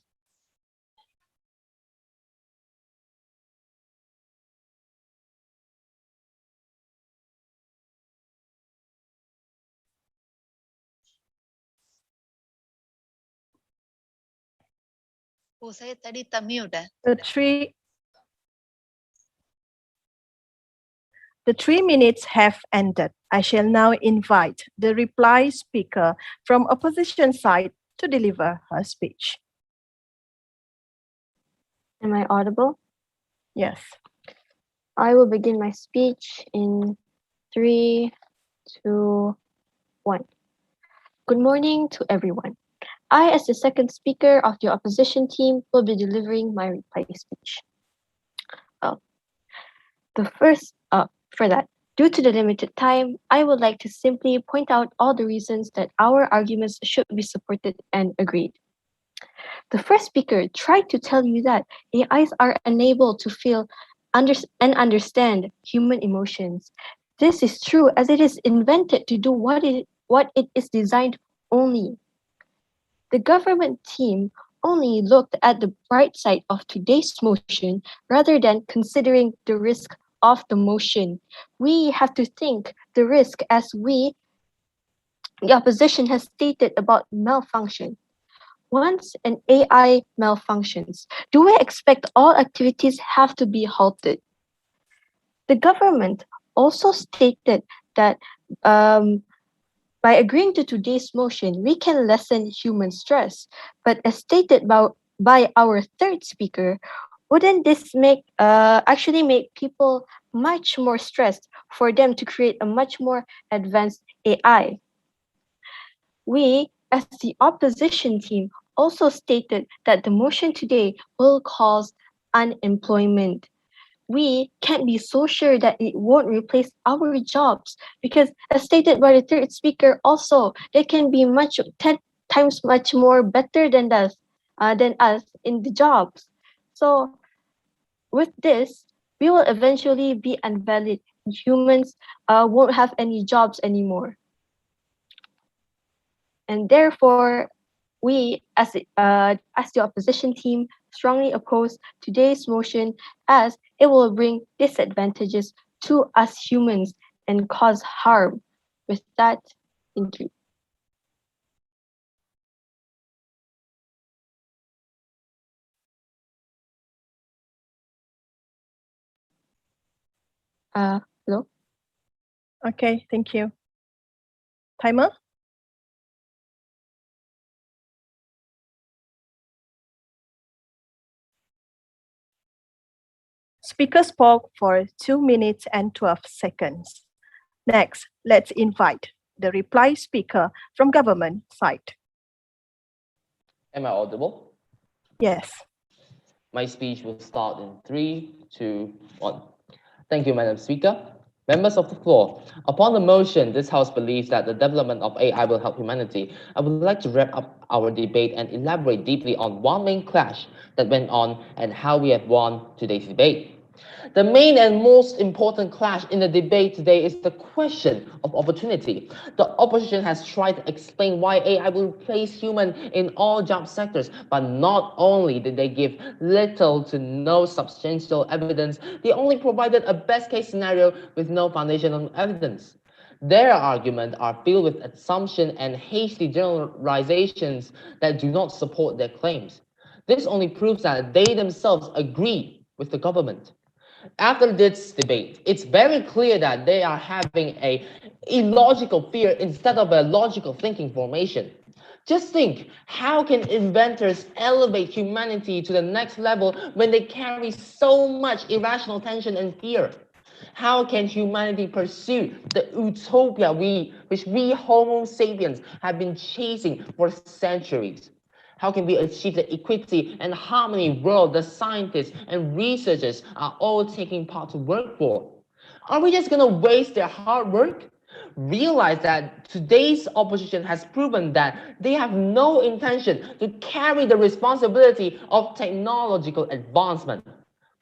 Oh, saya tadi mute dah. The 3 minutes have ended. I shall now invite the reply speaker from opposition side to deliver her speech. Am I audible? Yes. I will begin my speech in 3, 2, 1. Good morning to everyone. I, as the second speaker of the opposition team, will be delivering my reply speech. For that, due to the limited time, I would like to simply point out all the reasons that our arguments should be supported and agreed. The first speaker tried to tell you that AIs are unable to feel and understand human emotions. This is true as it is invented to do what it is designed only. The government team only looked at the bright side of today's motion rather than considering the risk of the motion. We have to think the risk as the opposition has stated about malfunction. Once an AI malfunctions, do we expect all activities have to be halted? The government also stated that by agreeing to today's motion, we can lessen human stress. But as stated by our third speaker, wouldn't this actually make people much more stressed for them to create a much more advanced AI? We, as the opposition team, also stated that the motion today will cause unemployment. We can't be so sure that it won't replace our jobs because, as stated by the third speaker, also they can be 10 times much more better than us in the jobs. So, with this, we will eventually be invalid. Humans won't have any jobs anymore, and therefore, we, as the opposition team, strongly oppose today's motion as it will bring disadvantages to us humans and cause harm. With that, thank you. Hello? Okay, thank you. Timer? Speaker spoke for 2 minutes and 12 seconds. Next, let's invite the reply speaker from government side. Am I audible? Yes. My speech will start in 3, 2, 1. Thank you, Madam Speaker. Members of the floor, upon the motion, this House believes that the development of AI will help humanity. I would like to wrap up our debate and elaborate deeply on one main clash that went on and how we have won today's debate. The main and most important clash in the debate today is the question of opportunity. The opposition has tried to explain why AI will replace human in all job sectors, but not only did they give little to no substantial evidence, they only provided a best-case scenario with no foundational evidence. Their arguments are filled with assumption and hasty generalizations that do not support their claims. This only proves that they themselves agree with the government. After this debate, it's very clear that they are having a illogical fear instead of a logical thinking formation. Just think, how can inventors elevate humanity to the next level when they carry so much irrational tension and fear? How can humanity pursue the utopia which we Homo sapiens have been chasing for centuries? How can we achieve the equity and harmony world the scientists and researchers are all taking part to work for? Are we just going to waste their hard work? Realize that today's opposition has proven that they have no intention to carry the responsibility of technological advancement,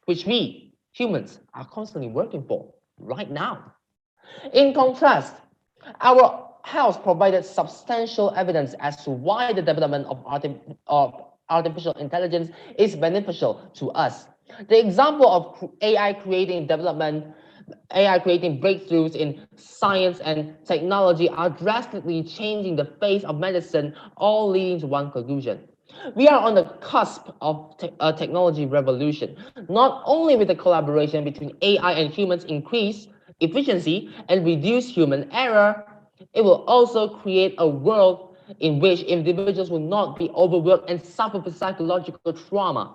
which we, humans, are constantly working for right now. In contrast, our House provided substantial evidence as to why the development of artificial intelligence is beneficial to us. The example of AI creating breakthroughs in science and technology are drastically changing the face of medicine, all leading to one conclusion. We are on the cusp of a technology revolution. Not only will the collaboration between AI and humans increase efficiency and reduce human error, it will also create a world in which individuals will not be overworked and suffer from psychological trauma.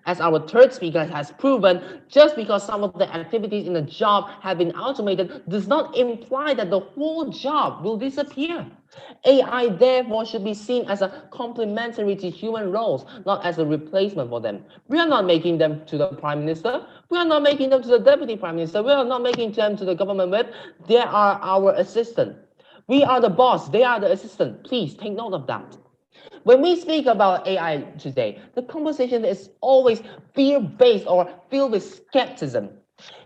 As our third speaker has proven, just because some of the activities in a job have been automated does not imply that the whole job will disappear. AI therefore should be seen as a complementary to human roles, not as a replacement for them. We are not making them to the Prime Minister. We are not making them to the Deputy Prime Minister. We are not making them to the government whip. They are our assistant. We are the boss. They are the assistant. Please take note of that. When we speak about AI today, the conversation is always fear-based or filled with skepticism.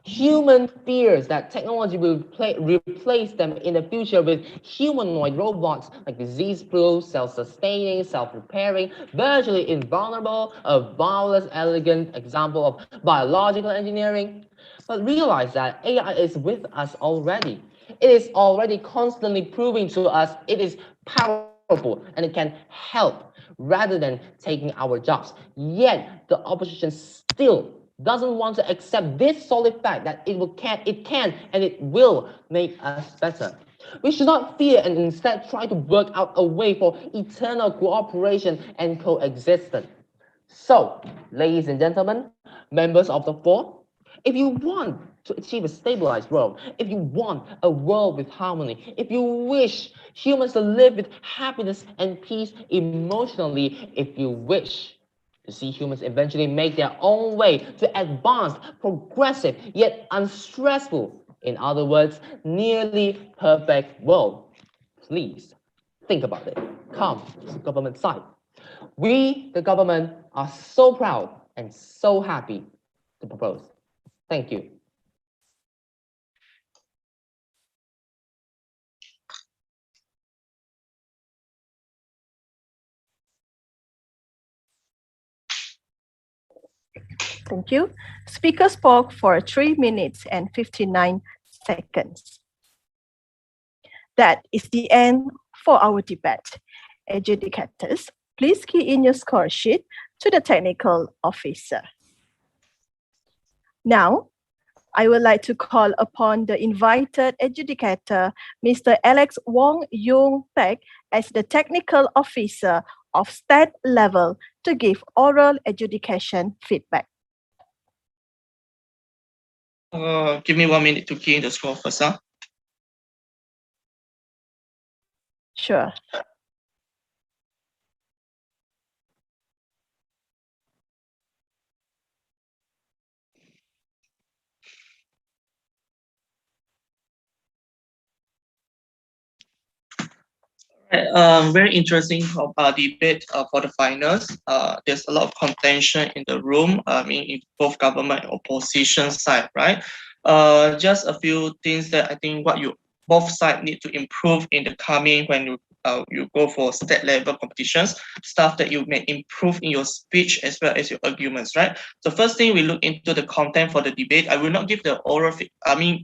Human fears that technology will replace them in the future with humanoid robots like disease-proof, self-sustaining, self-repairing, virtually invulnerable, a marvelous, elegant example of biological engineering. But realize that AI is with us already. It is already constantly proving to us it is powerful and it can help rather than taking our jobs. Yet the opposition still doesn't want to accept this solid fact that it can and it will make us better. We should not fear and instead try to work out a way for eternal cooperation and coexistence. So, ladies and gentlemen, members of the floor, if you want to achieve a stabilized world, if you want a world with harmony, if you wish humans to live with happiness and peace emotionally, if you wish to see humans eventually make their own way to advanced, progressive, yet unstressful, in other words, nearly perfect world, please think about it. Come to the government side. We, the government, are so proud and so happy to propose. Thank you. Thank you. Speaker spoke for 3 minutes and 59 seconds. That is the end for our debate. Adjudicators, please key in your score sheet to the technical officer. Now, I would like to call upon the invited adjudicator, Mr. Alex Wong Yung Tek, as the technical officer of state level to give oral adjudication feedback. Give me 1 minute to key in the score first. Huh? Sure. Very interesting debate for the finals. There's a lot of contention in the room. I mean, in both government and opposition side, right? Just a few things that I think both sides need to improve in the coming when you go for state level competitions, stuff that you may improve in your speech as well as your arguments, right? So first thing, we look into the content for the debate. I will not give the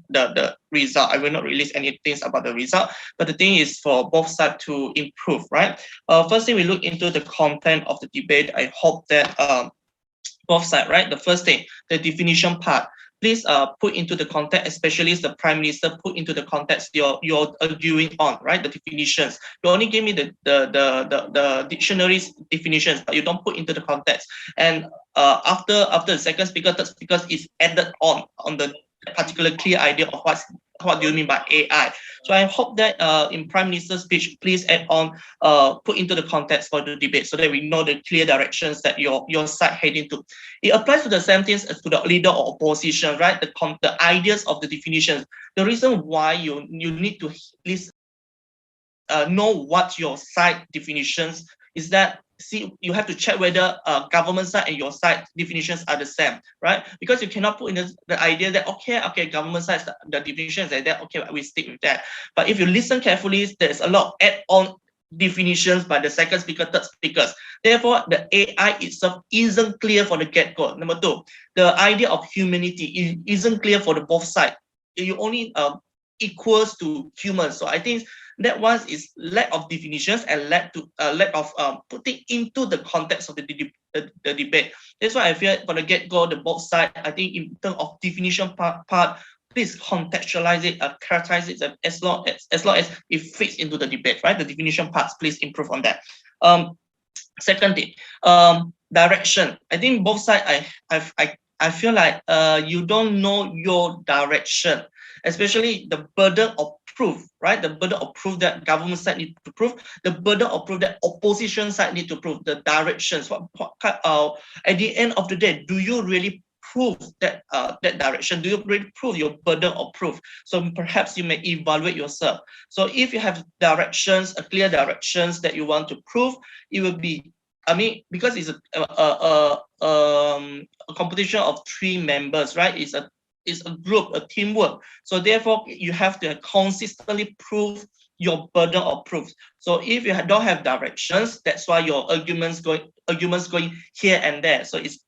the result. I will not release any things about the result, but the thing is for both sides to improve, right? First thing, we look into the content of the debate. I hope that both sides, right? The first thing, the definition part. Please put into the context, especially as the Prime Minister, put into the context you're arguing on, right? The definitions. You only give me the dictionary's definitions, but you don't put into the context. And after the second speaker, third speaker is added on the particular clear idea of what do you mean by AI. So I hope that in Prime Minister's speech, please add on, put into the context for the debate so that we know the clear directions that your side heading to. It applies to the same things as to the leader or opposition, right? The ideas of the definitions. The reason why you need to list, know what your side definitions is that, see, you have to check whether government side and your side definitions are the same, right? Because you cannot put in the idea that, okay, government side, the definition is like that, okay, we stick with that. But if you listen carefully, there's a lot of add-on definitions by the second speaker, third speakers. Therefore, the AI itself isn't clear for the get-go. Number two, the idea of humanity isn't clear for the both sides. You only equals to humans. So I think that one is lack of definitions and lack of putting into the context of the debate. That's why I feel for the get-go, the both sides, I think in terms of definition part, please contextualize it, characterize it as long as it fits into the debate, right? The definition parts, please improve on that. Second thing, direction. I think both sides, I feel like you don't know your direction, especially the burden of proof, right? The burden of proof that government side need to prove, the burden of proof that opposition side need to prove, the directions. At the end of the day, do you really prove that that direction? Do you really prove your burden of proof? So perhaps you may evaluate yourself. So if you have directions, a clear directions that you want to prove, it will be, I mean, because it's a competition of 3 members, right? It's a group, a teamwork. So therefore, you have to consistently prove your burden of proof. So if you don't have directions, that's why your arguments going here and there. So it's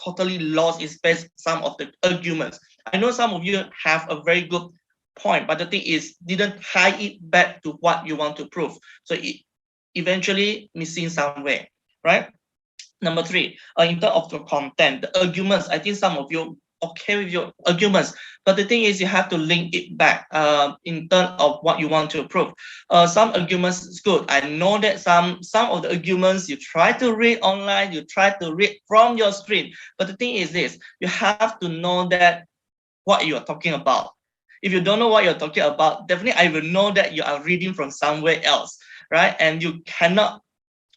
totally lost in space, some of the arguments. I know some of you have a very good point, but the thing is, didn't tie it back to what you want to prove. So it eventually missing somewhere, right? Number 3, in terms of the content, the arguments, I think some of you okay with your arguments, but the thing is you have to link it back in terms of what you want to prove. Some arguments is good. I know that some of the arguments you try to read online, you try to read from your screen, but the thing is this, you have to know that what you are talking about. If you don't know what you're talking about, definitely I will know that you are reading from somewhere else, right? And you cannot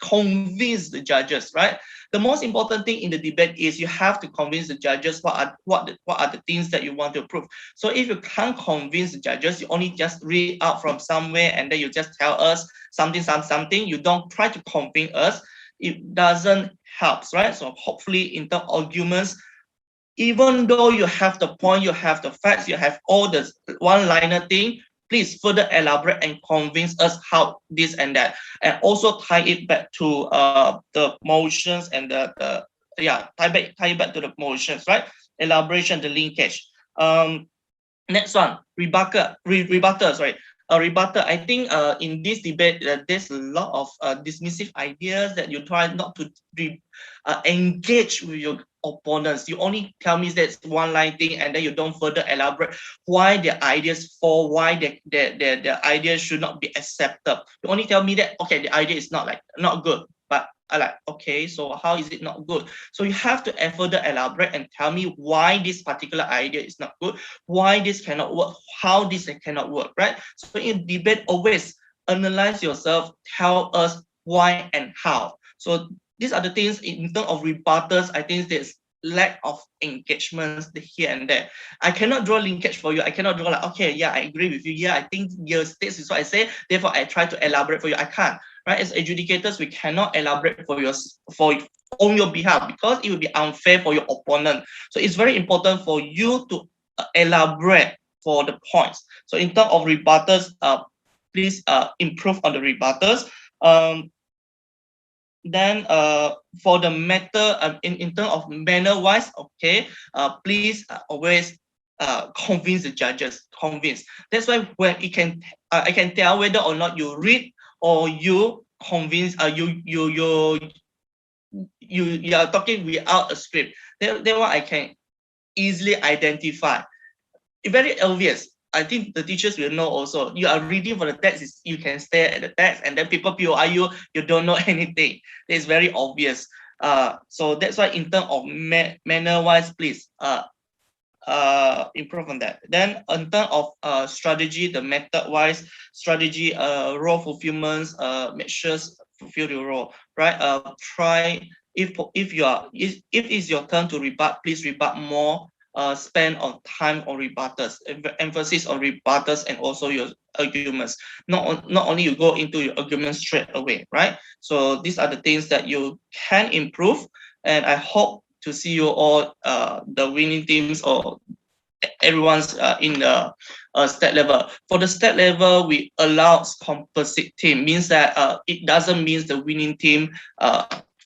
convince the judges, right? The most important thing in the debate is you have to convince the judges what are the things that you want to prove. So if you can't convince the judges, you only just read out from somewhere and then you just tell us something, you don't try to convince us, it doesn't help, right? So hopefully in the arguments, even though you have the point, you have the facts, you have all the one-liner thing, please further elaborate and convince us how this and that, and also tie it back to the motions and tie it back to the motions, right? Elaboration, the linkage. Next one, rebuttal. I think in this debate, there's a lot of dismissive ideas that you try not to engage with your opponents. You only tell me that's one line thing, and then you don't further elaborate why their ideas fall, why their ideas should not be accepted. You only tell me that, okay, the idea is not good, but I like, okay, so how is it not good? So you have to further elaborate and tell me why this particular idea is not good, why this cannot work, how this cannot work, right? So in debate, always analyze yourself, tell us why and how. So these are the things in terms of rebuttals. I think there's lack of engagements here and there. I cannot draw linkage for you. I cannot draw like, okay, yeah, I agree with you. Yeah, I think yes, this is what I say. Therefore, I try to elaborate for you. I can't, right? As adjudicators, we cannot elaborate on your behalf because it will be unfair for your opponent. So it's very important for you to elaborate for the points. So in terms of rebuttals, please improve on the rebuttals. Then for the matter, in terms of manner wise, okay, please always convince the judges. Convince. That's why when I can tell whether or not you read or you convince. You are talking without a script. Then what I can easily identify. It's very obvious. I think the teachers will know also. You are reading for the text, you can stare at the text, and then people POI you don't know anything. It's very obvious. So that's why in terms of manner-wise, please improve on that. Then in terms of strategy, the method-wise strategy, role fulfillments, make sure fulfill your role, right? Try if it's your turn to rebut, please rebut more. Spend on time on rebuttals, emphasis on rebuttals and also your arguments. Not only you go into your arguments straight away, right? So these are the things that you can improve, and I hope to see you all, the winning teams or everyone's in the state level. For the state level, we allow composite team, means that it doesn't mean the winning team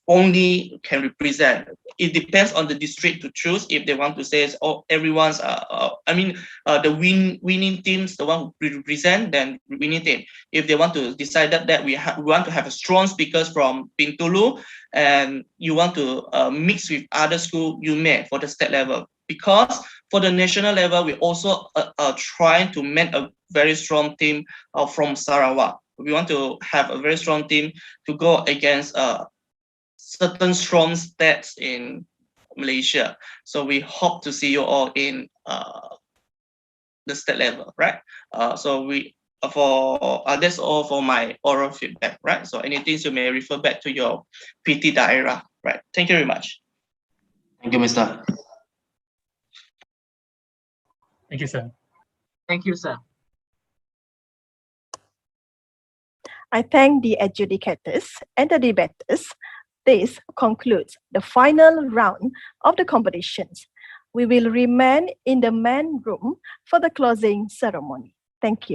only can represent. It depends on the district to choose if they want to say, oh, everyone's, the winning teams, the one who represent, then winning team. If they want to decide that we want to have a strong speakers from Bintulu, and you want to mix with other school, you may for the state level. Because for the national level, we also trying to make a very strong team from Sarawak. We want to have a very strong team to go against certain strong states in Malaysia. So we hope to see you all in the state level, right? So that's all for my oral feedback, right? So anything you may refer back to your PT daerah, right? Thank you very much. Thank you, Mr. Thank you, sir. Thank you, sir. I thank the adjudicators and the debaters. This concludes the final round of the competitions. We will remain in the main room for the closing ceremony. Thank you.